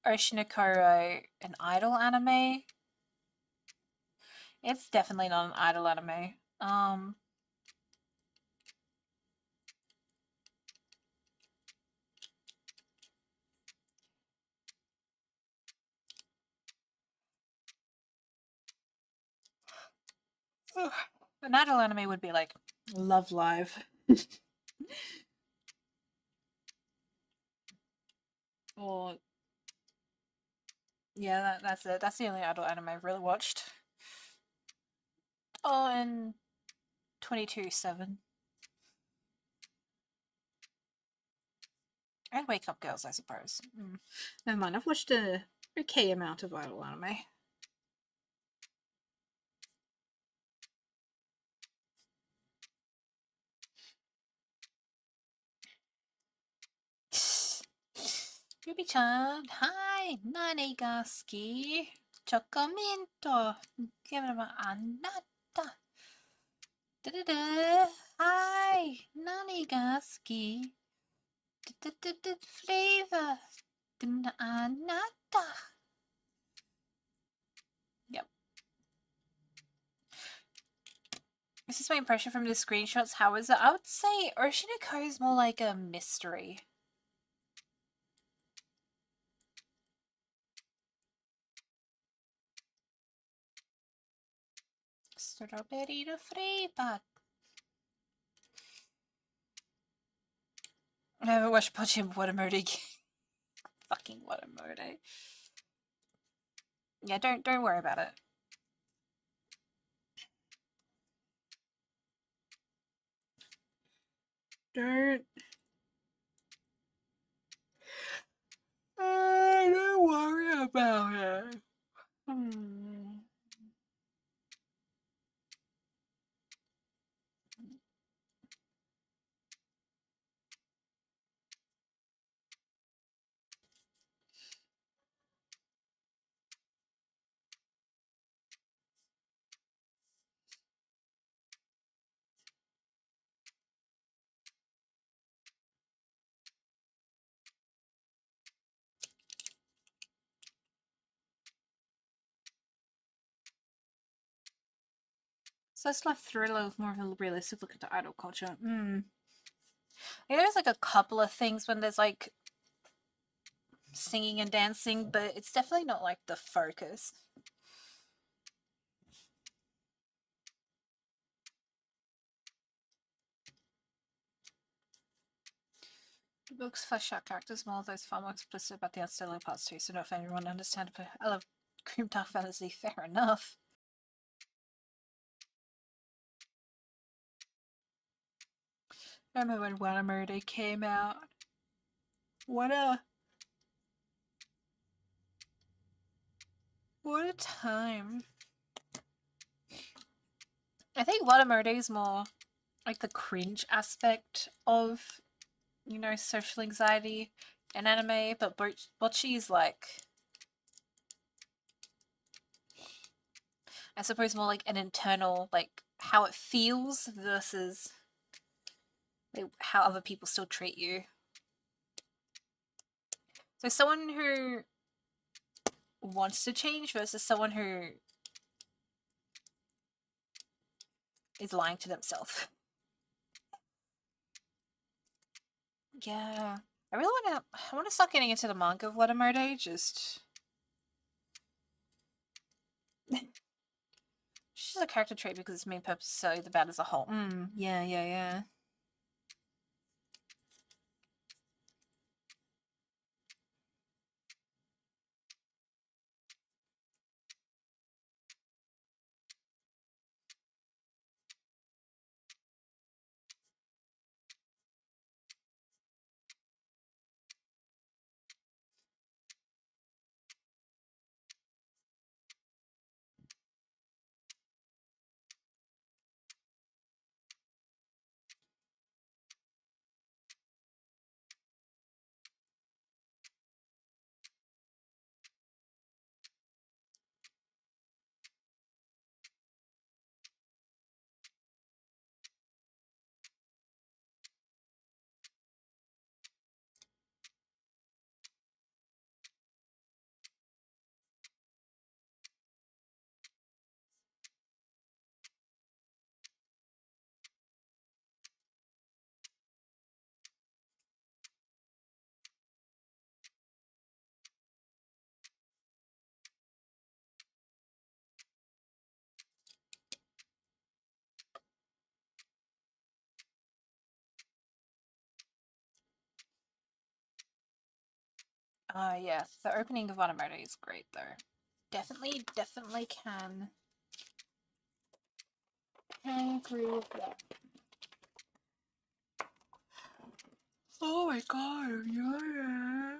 Oshinokoro an idol anime. It's definitely not an idol anime. An idol anime would be like Love Live. Or yeah, that's it. That's the only idol anime I've really watched. Oh, and 22/7. And Wake Up Girls, I suppose. Never mind, I've watched a okay amount of idol anime. Ruby-chan, hi! Nani ga suki? Chocominto! Kevin anatta! Da-da-da! Hi! Nani ga suki? Flavor! Anata. Yep. This is my impression from the screenshots. How is it? I would say Oshinoko is more like a mystery. Strawberry flavor. I haven't watched Pochin Watermode. Fucking Watermode. Yeah, don't worry about it. Don't worry about it. So it's like thriller with more of a realistic look into idol culture. Yeah, there's like a couple of things when there's like singing and dancing, but it's definitely not like the focus. The books flesh out characters more, though it's far more explicit about the unsettling parts too, so not for everyone to understand, but I love grim dark fantasy, fair enough. I remember when Watermode came out. What a time. I think Watermode is more like the cringe aspect of, you know, social anxiety in anime, but Bocchi is like, I suppose, more like an internal, like how it feels versus like, how other people still treat you. So someone who wants to change versus someone who is lying to themselves. Yeah. I want to start getting into the manga of Watermode, just... She's a character trait because its main purpose is to tell you the bad as a whole. Yeah. Yeah. The opening of Watermode is great, though. Definitely can agree with that. Oh my god, yeah.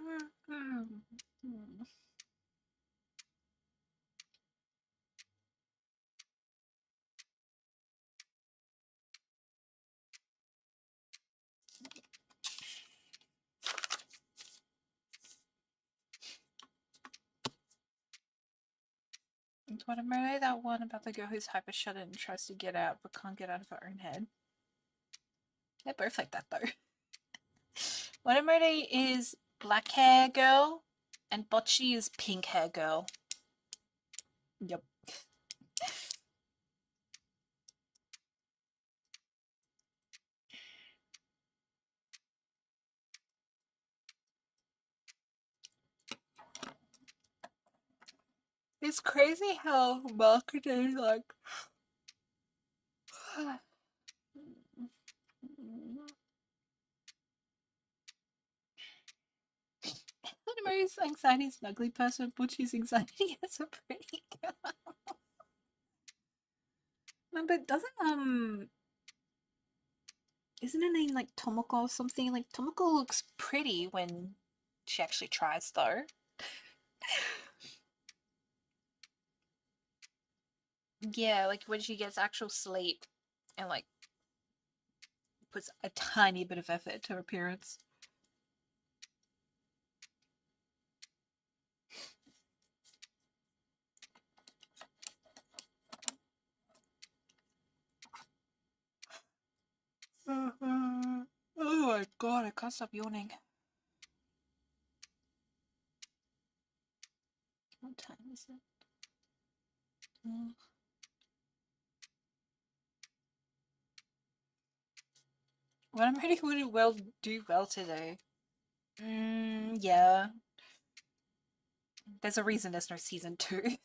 Watermode, that one about the girl who's hyper shut in and tries to get out but can't get out of her own head. They're both like that, though. Watermode is black hair girl And Bocce is pink hair girl. Yep. It's crazy how marketing, like, Mary's anxiety is an ugly person, Butchie's anxiety is a pretty girl. No, but isn't her name like Tomoko or something? Like, Tomoko looks pretty when she actually tries, though. Yeah, like when she gets actual sleep and like puts a tiny bit of effort to her appearance. Oh my god, I can't stop yawning. What time is it? Well, I'm ready to do well today. Yeah. There's a reason there's no season 2.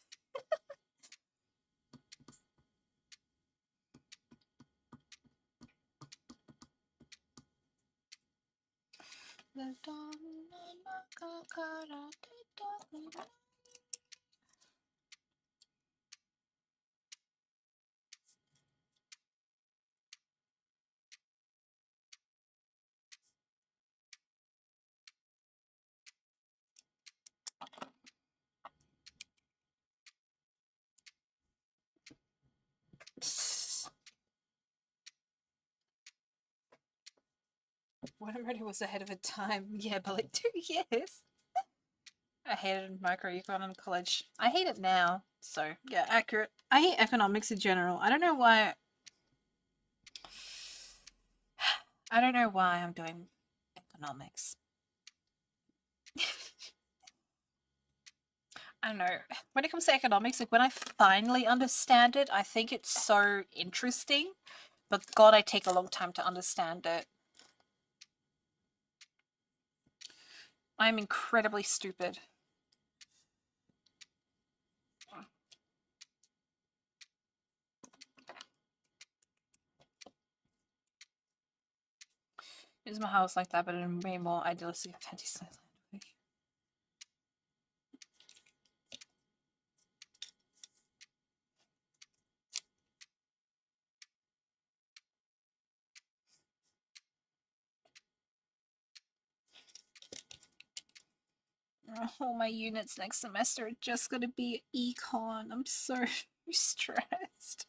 When I'm ready was ahead of a time. Yeah, but like 2 years. I hated microecon in college. I hate it now. So, yeah, accurate. I hate economics in general. I don't know why. I don't know why I'm doing economics. I don't know. When it comes to economics, like when I finally understand it, I think it's so interesting. But God, I take a long time to understand it. I'm incredibly stupid. It's my house like that, but in a way more idealistic fantasy land. Oh, my units next semester are just gonna be econ. I'm so stressed.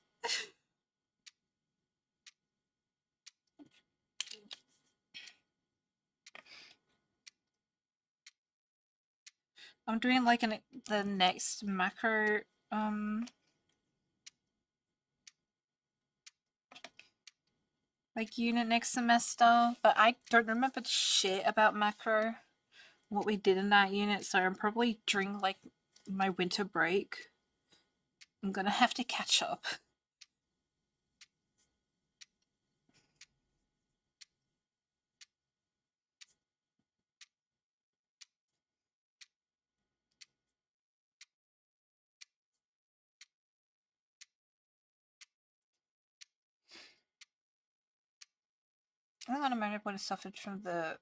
I'm doing like the next macro like unit next semester, but I don't remember shit about macro, what we did in that unit, so I'm probably during like my winter break I'm gonna have to catch up. I think automatic would have suffered from the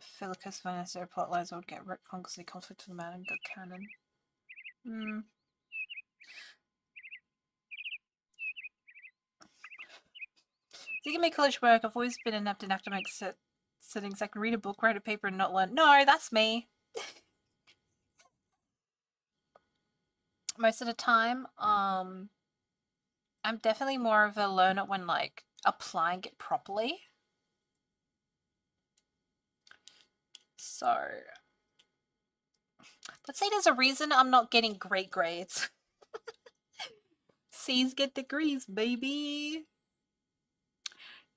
Philicus Vanessa plotlines. I would get retcon because they conflict with the man and got canon. So you can make college work. I've always been inept in academic settings. I can read a book, write a paper, and not learn. No, that's me. Most of the time, I'm definitely more of a learner when like applying it properly. So let's say there's a reason I'm not getting great grades. C's get degrees, baby.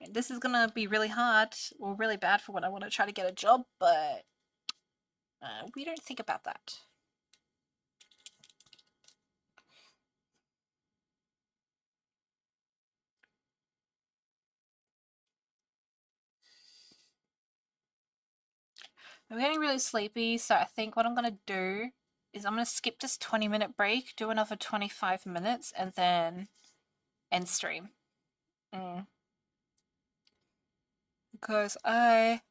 This is gonna be really hard or really bad for when I want to try to get a job, but We don't think about that. I'm getting really sleepy, so I think what I'm going to do is I'm going to skip this 20-minute break, do another 25 minutes, and then end stream. Because I...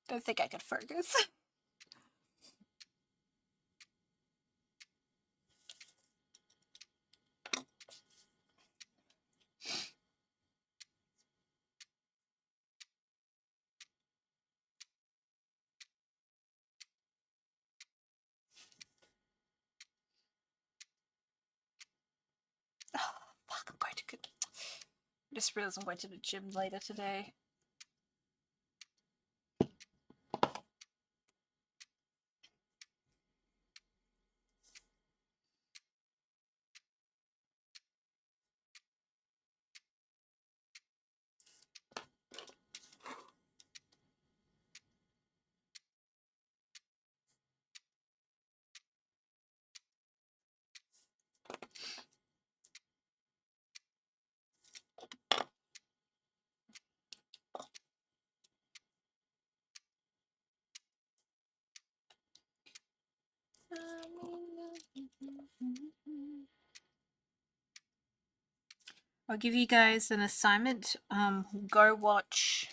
don't think I could focus. Fuck, I'm going to... I just realized I'm going to the gym later today. I'll give you guys an assignment. Go watch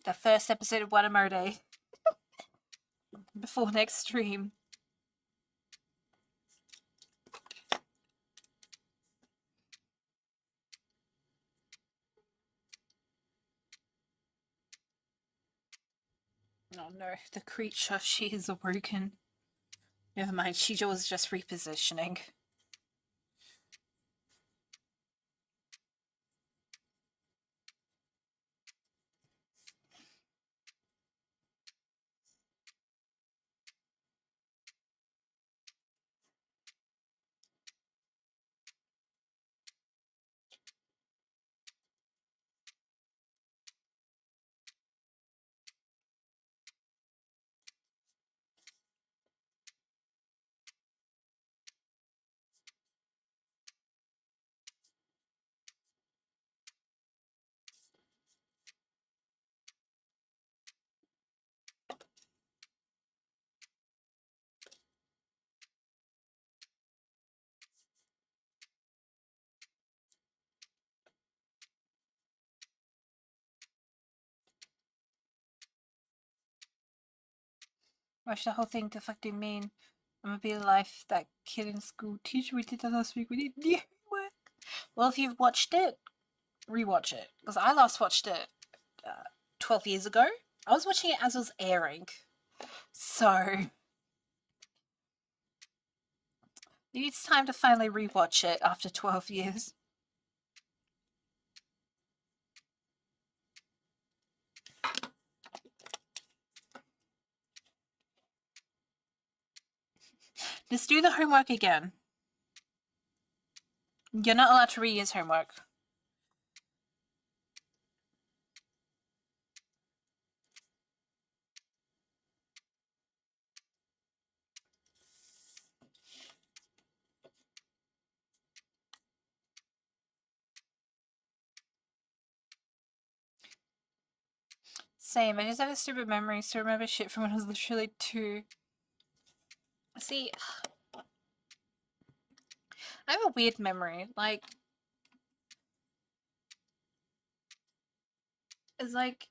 the first episode of Watamode before next stream. Oh no, the creature, she is awoken. Never mind, she was just repositioning. Watch the whole thing. The fuck do you mean? I'm gonna be life that kid in school teacher we did that last week. We did new work. Well, if you've watched it, rewatch it. Because I last watched it 12 years ago. I was watching it as it was airing. So it's time to finally rewatch it after 12 years. Just do the homework again. You're not allowed to reuse homework. Same, I just have a stupid memory, so I remember shit from when I was literally 2. See, I have a weird memory. Like, it's like,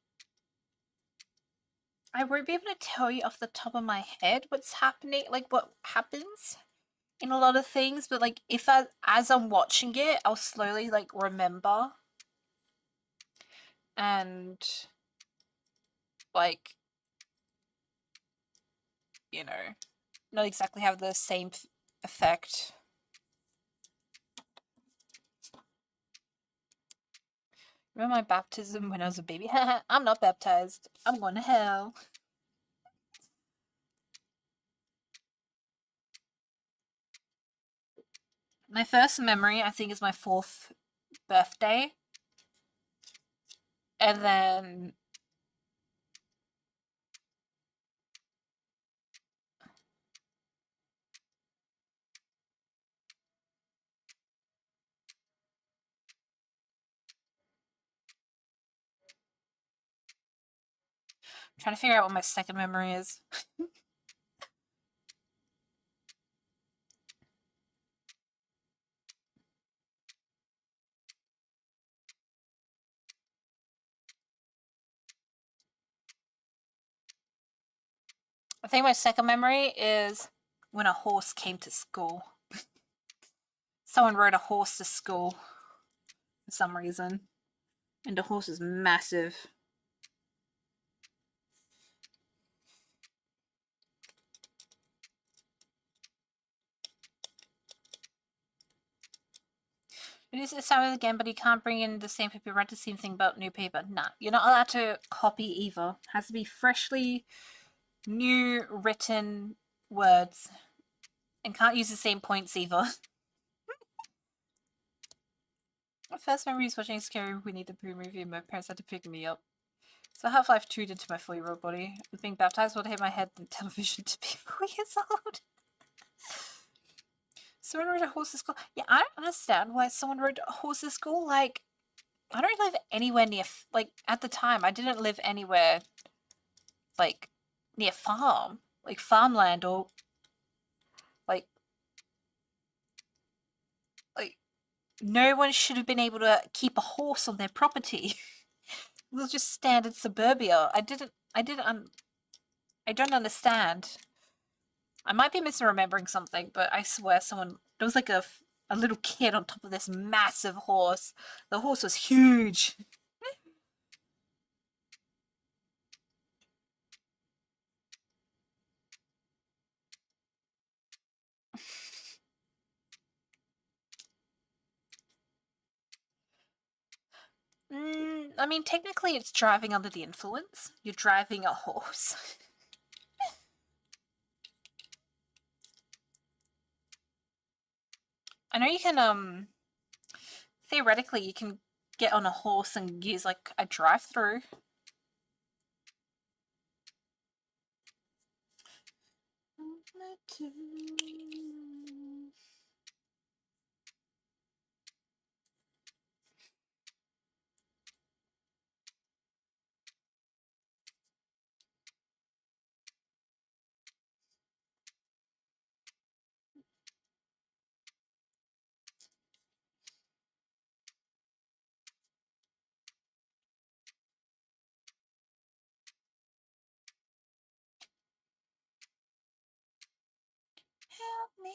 I won't be able to tell you off the top of my head what's happening, like what happens in a lot of things, but like if as I'm watching it, I'll slowly like remember and like, you know, not exactly have the same effect. Remember my baptism when I was a baby? I'm not baptized. I'm going to hell. My first memory, I think, is my 4th birthday. And then I'm trying to figure out what my second memory is. I think my second memory is when a horse came to school. Someone rode a horse to school for some reason. And the horse is massive. It is Sabbath again, but you can't bring in the same paper. Write the same thing about new paper. Nah, you're not allowed to copy either. It has to be freshly new written words. And can't use the same points either. My first memory is watching Scary Winnie the Pooh movie and my parents had to pick me up. So Half-Life 2 did to my 4-year-old body. Being baptized would hit my head in television to be 4 years old. Someone rode a horse to school. Yeah, I don't understand why someone rode a horse to school. Like, I don't live anywhere near, like, at the time, I didn't live anywhere, like, near farm. Like, farmland or, like, no one should have been able to keep a horse on their property. It was just standard suburbia. I don't understand. I might be misremembering something, but I swear there was like a little kid on top of this massive horse. The horse was huge. I mean, technically it's driving under the influence. You're driving a horse. I know you can, theoretically you can get on a horse and use like a drive-through.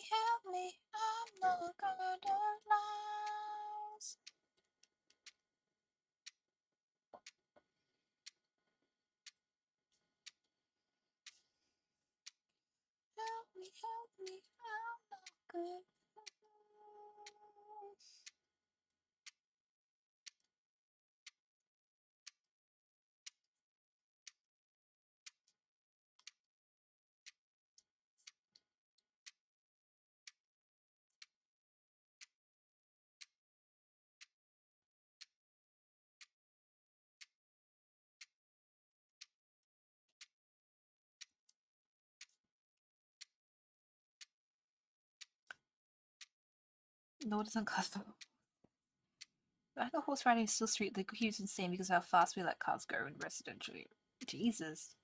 Help me, I'm not gonna lose. Help me, I'm not good. No, it doesn't cost them. I know horse riding is still street legal. He was insane because of how fast we let cars go in residential. Jesus.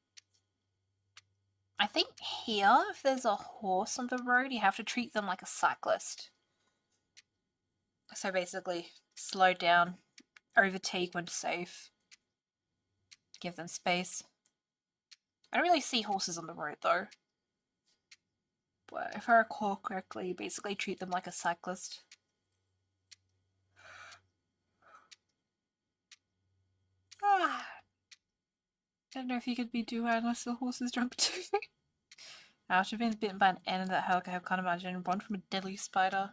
I think here, if there's a horse on the road, you have to treat them like a cyclist. So basically, slow down, overtake when safe, give them space. I don't really see horses on the road though. But if I recall correctly, basically treat them like a cyclist. I don't know if you could be do-eyed unless the horse is drunk too. I should have been bitten by an ant in that hell. I can't imagine. One from a deadly spider.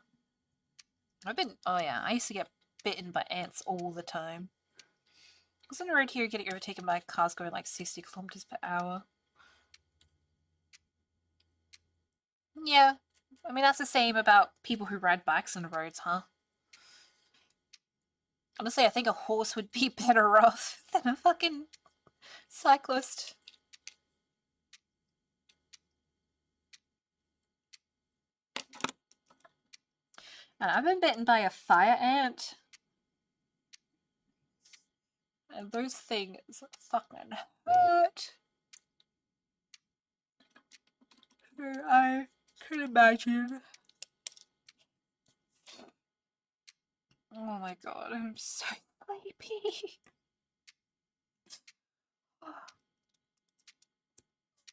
Oh yeah, I used to get bitten by ants all the time. I was on the road here getting overtaken by cars going like 60 kilometers per hour. Yeah, I mean that's the same about people who ride bikes on the roads, huh? Honestly, I think a horse would be better off than a fucking cyclist. And I've been bitten by a fire ant. And those things fucking hurt. I can imagine. Oh my god, I'm so sleepy.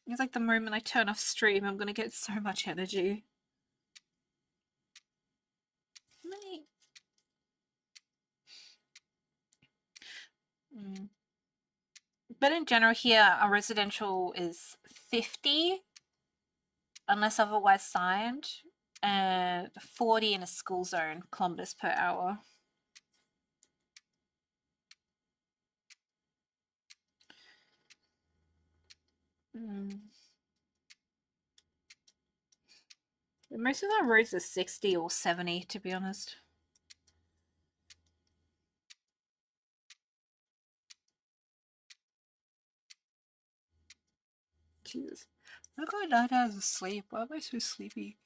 It's like the moment I turn off stream, I'm gonna get so much energy. But in general here, our residential is 50, unless otherwise signed, and 40 in a school zone, kilometers per hour. Most of our roads are 60 or 70, to be honest. Jesus. I'm going 9 hours of sleep. Why am I so sleepy?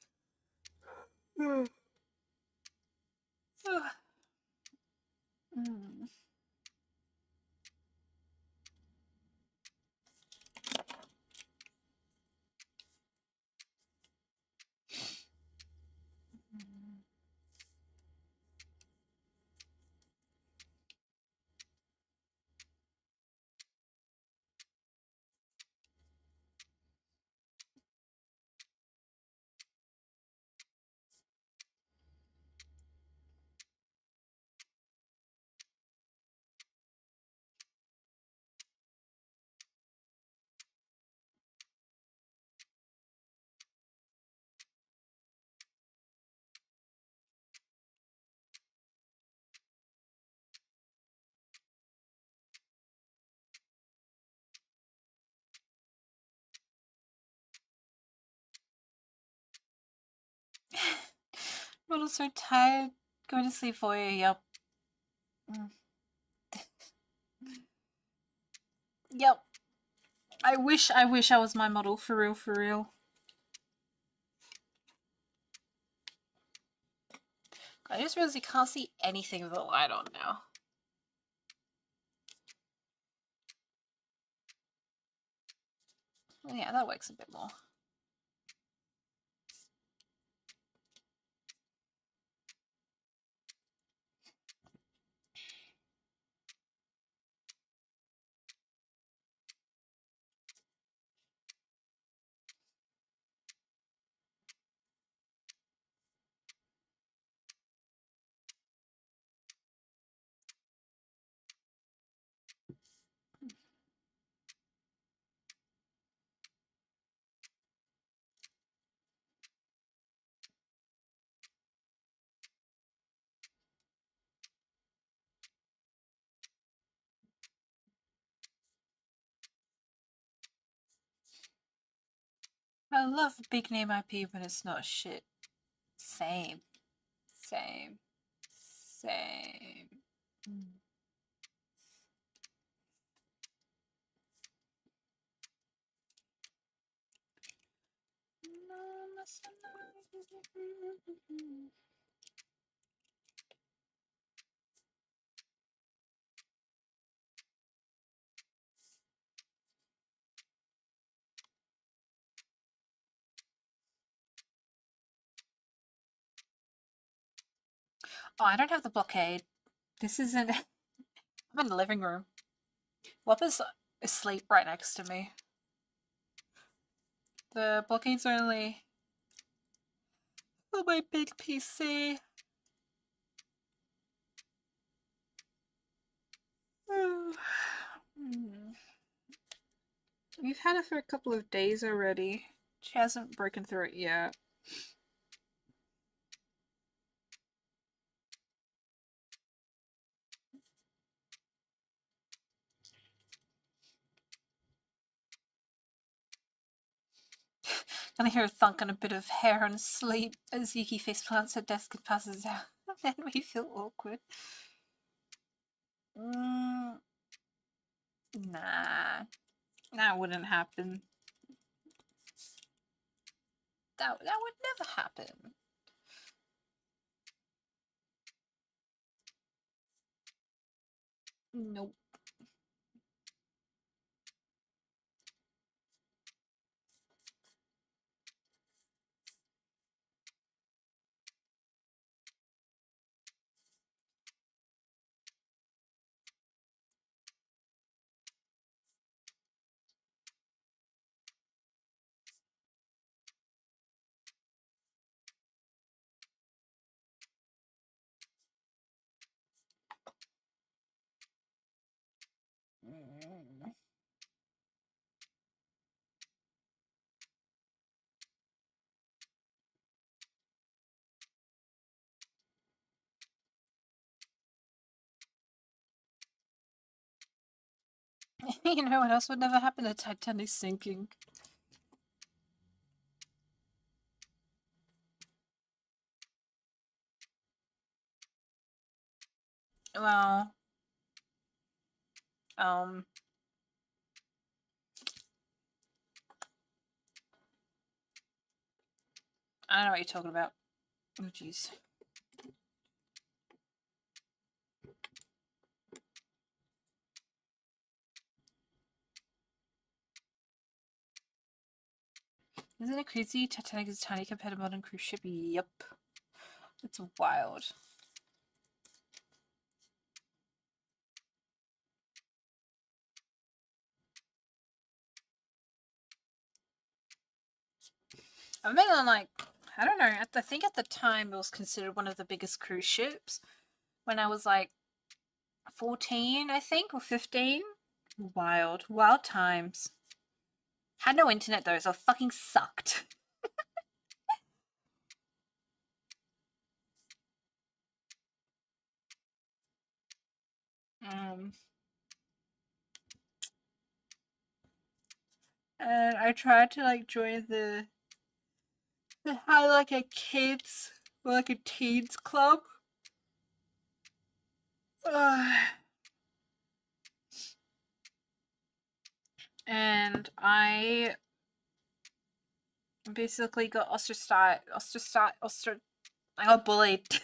I'm so tired. Going to sleep for you, yep. Yep. I wish I was my model, for real, for real. I just realized you can't see anything with the light on now. Oh, yeah, that works a bit more. I love big name IP, but it's not shit. Same. Same. Same. Oh, I don't have the blockade. This isn't... I'm in the living room. Whopper's asleep right next to me. The blockade's only for my big PC. We've had it for a couple of days already. She hasn't broken through it yet. Gonna hear a thunk and a bit of hair and sleep as Yuki face plants her desk and passes out. And then we feel awkward. Nah, that wouldn't happen. That would never happen. Nope. You know what else would never happen? The Titanic sinking. Well, I don't know what you're talking about. Oh, jeez. Isn't it crazy? Titanic is tiny compared to modern cruise ship. Yep. It's wild. I've been on like, I don't know, I think at the time it was considered one of the biggest cruise ships when I was like 14, I think, or 15. Wild. Wild times. Had no internet though, so it fucking sucked. Um, and I tried to like join the had like a kids or like a teens club. And I basically got ostracized. I got bullied.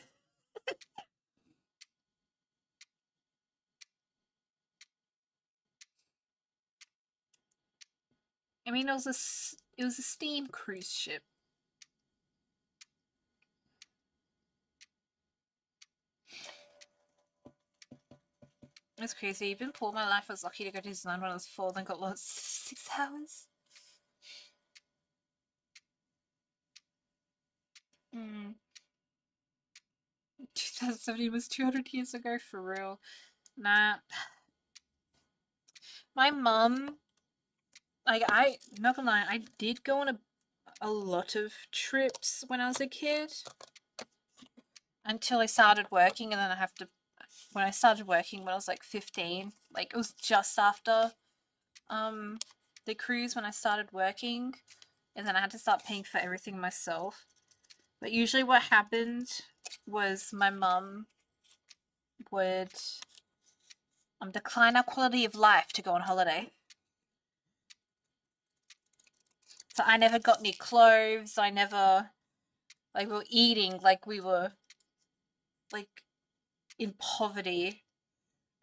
I mean, it was a steam cruise ship. It's crazy. Even Paul, my life, was lucky to go to New Zealand when I was 4, then got lost 6 hours. 2017 was 200 years ago, for real. Nah. My mum, like, not gonna lie, I did go on a lot of trips when I was a kid. Until I started working, and then when I started working when I was like 15, like it was just after the cruise when I started working, and then I had to start paying for everything myself. But usually what happened was my mum would decline our quality of life to go on holiday. So I never got any clothes. I never, like, we were eating like we were like in poverty.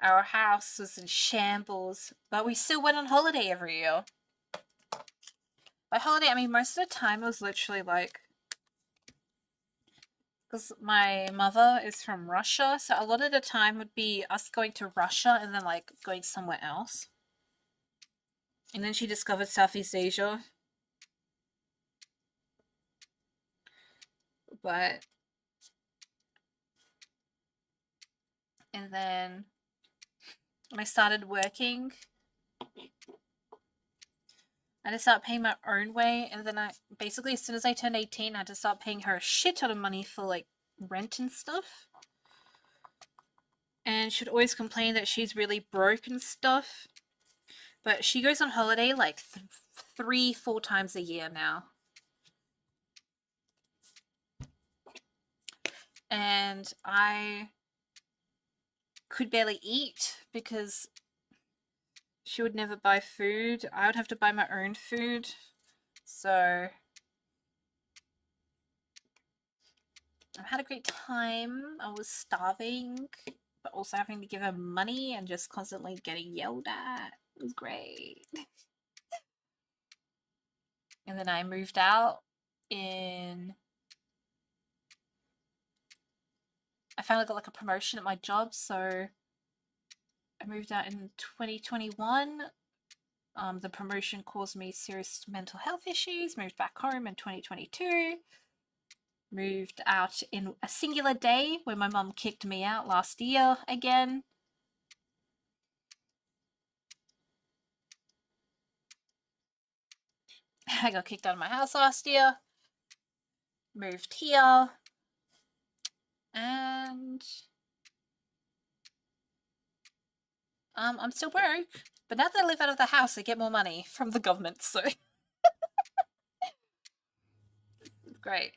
Our house was in shambles, but we still went on holiday every year. By holiday, I mean most of the time it was literally like, because my mother is from Russia, so a lot of the time would be us going to Russia and then like going somewhere else. And then she discovered Southeast Asia. But, and then when I started working, I had to start paying my own way. And then basically, as soon as I turned 18, I had to start paying her a shit ton of money for like rent and stuff. And she'd always complain that she's really broke and stuff. But she goes on holiday like 3-4 times a year now. And I could barely eat because she would never buy food. I would have to buy my own food. So I had a great time. I was starving, but also having to give her money and just constantly getting yelled at. It was great. And then I moved out in... I finally got like a promotion at my job, so I moved out in 2021. The promotion caused me serious mental health issues. Moved back home in 2022. Moved out in a singular day when my mum kicked me out last year again. I got kicked out of my house last year. Moved here. And I'm still broke. But now that I live out of the house, I get more money from the government, so great.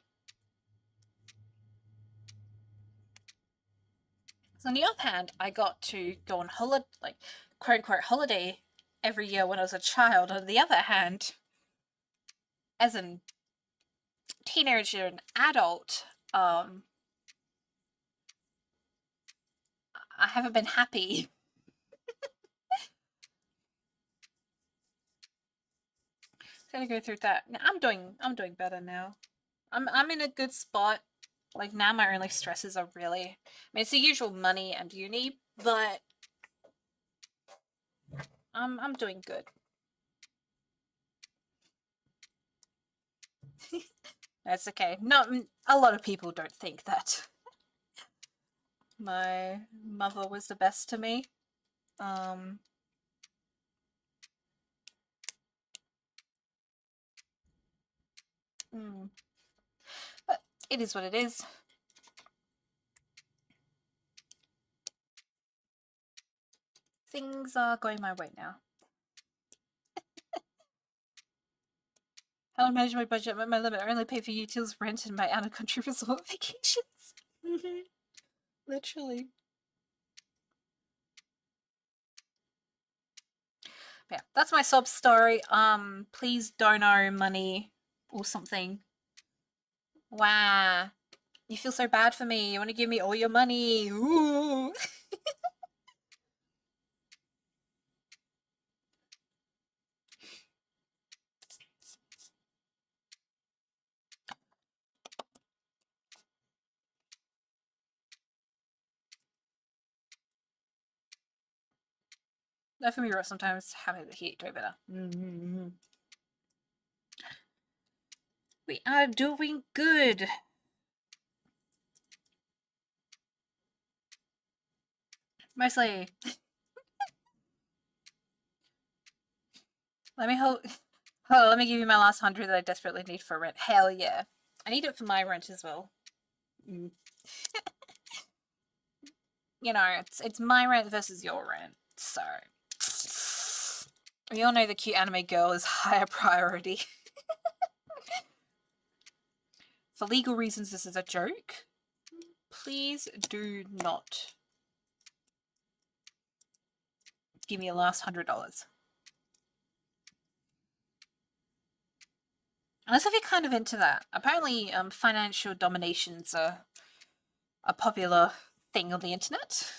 So on the other hand, I got to go on holiday, like quote unquote holiday every year when I was a child. On the other hand, as a teenager and adult, I haven't been happy. Gotta go through that. I'm doing better now. I'm in a good spot. Like now my only stresses are really, I mean it's the usual money and uni, but I'm doing good. That's okay. Not a lot of people don't think that my mother was the best to me. But it is what it is. Things are going my way now. How to manage my budget at my limit. I only pay for utilities, rent, and my out-of-country resort vacations. Literally. But yeah, that's my sob story. Please don't owe money or something. Wow. You feel so bad for me. You want to give me all your money. Ooh. That for me, sometimes having the heat do better. We are doing good. Mostly. Let me hold. Oh, let me give you my last 100 that I desperately need for rent. Hell yeah. I need it for my rent as well. You know, it's my rent versus your rent. So we all know the cute anime girl is higher priority. For legal reasons, this is a joke. Please do not give me a last $100. Unless if you're kind of into that. Apparently, financial dominations are a popular thing on the internet.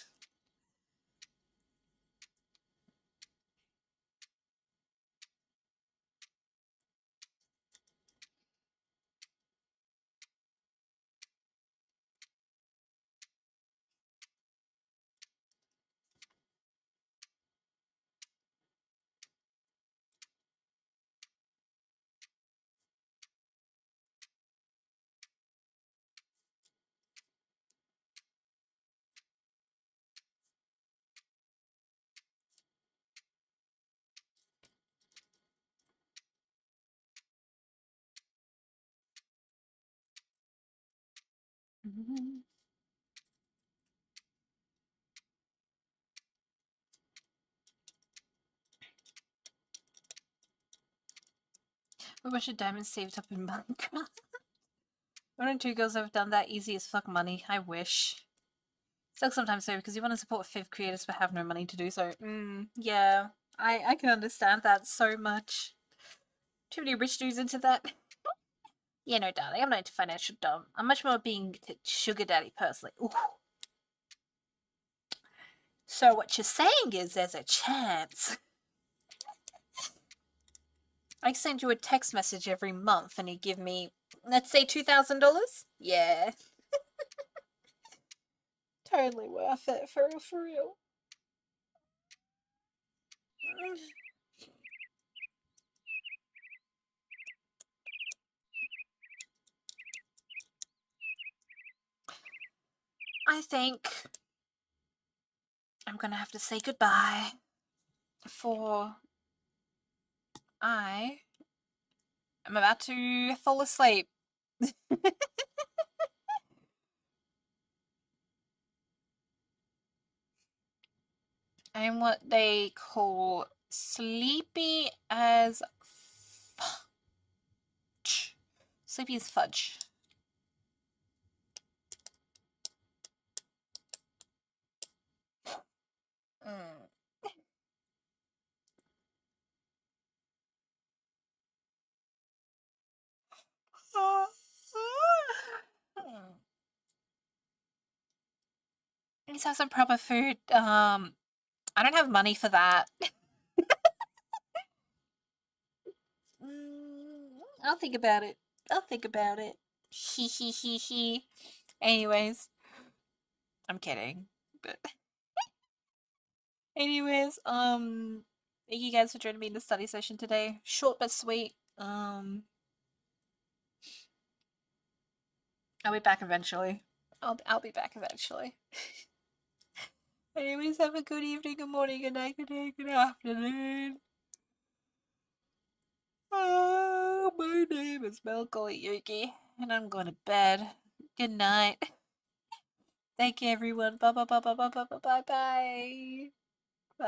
A bunch of diamonds saved up in Minecraft. One or two girls have done that easy as fuck money. I wish. Sucks sometimes though because you want to support fifth creators but have no money to do so. Yeah, I can understand that so much. Too many rich dudes into that. Yeah, no, darling, I'm not into financial dumb. I'm much more being a sugar daddy personally. Ooh. So what you're saying is there's a chance. I send you a text message every month and you give me, let's say, $2,000? Yeah. Totally worth it, for real, for real. I think I'm gonna have to say goodbye, for I am about to fall asleep. I'm what they call sleepy as fudge. Sleepy as fudge. Mm. Let's have some proper food. I don't have money for that. I'll think about it. I'll think about it. He he he he. Anyways, I'm kidding. But anyways, thank you guys for joining me in the study session today. Short but sweet. I'll be back eventually. I'll be back eventually. Anyways, have a good evening, good morning, good night, good day, good afternoon. My name is Melko Yuki, and I'm going to bed. Good night. Thank you, everyone. Bye bye bye bye bye bye bye bye bye. Bye.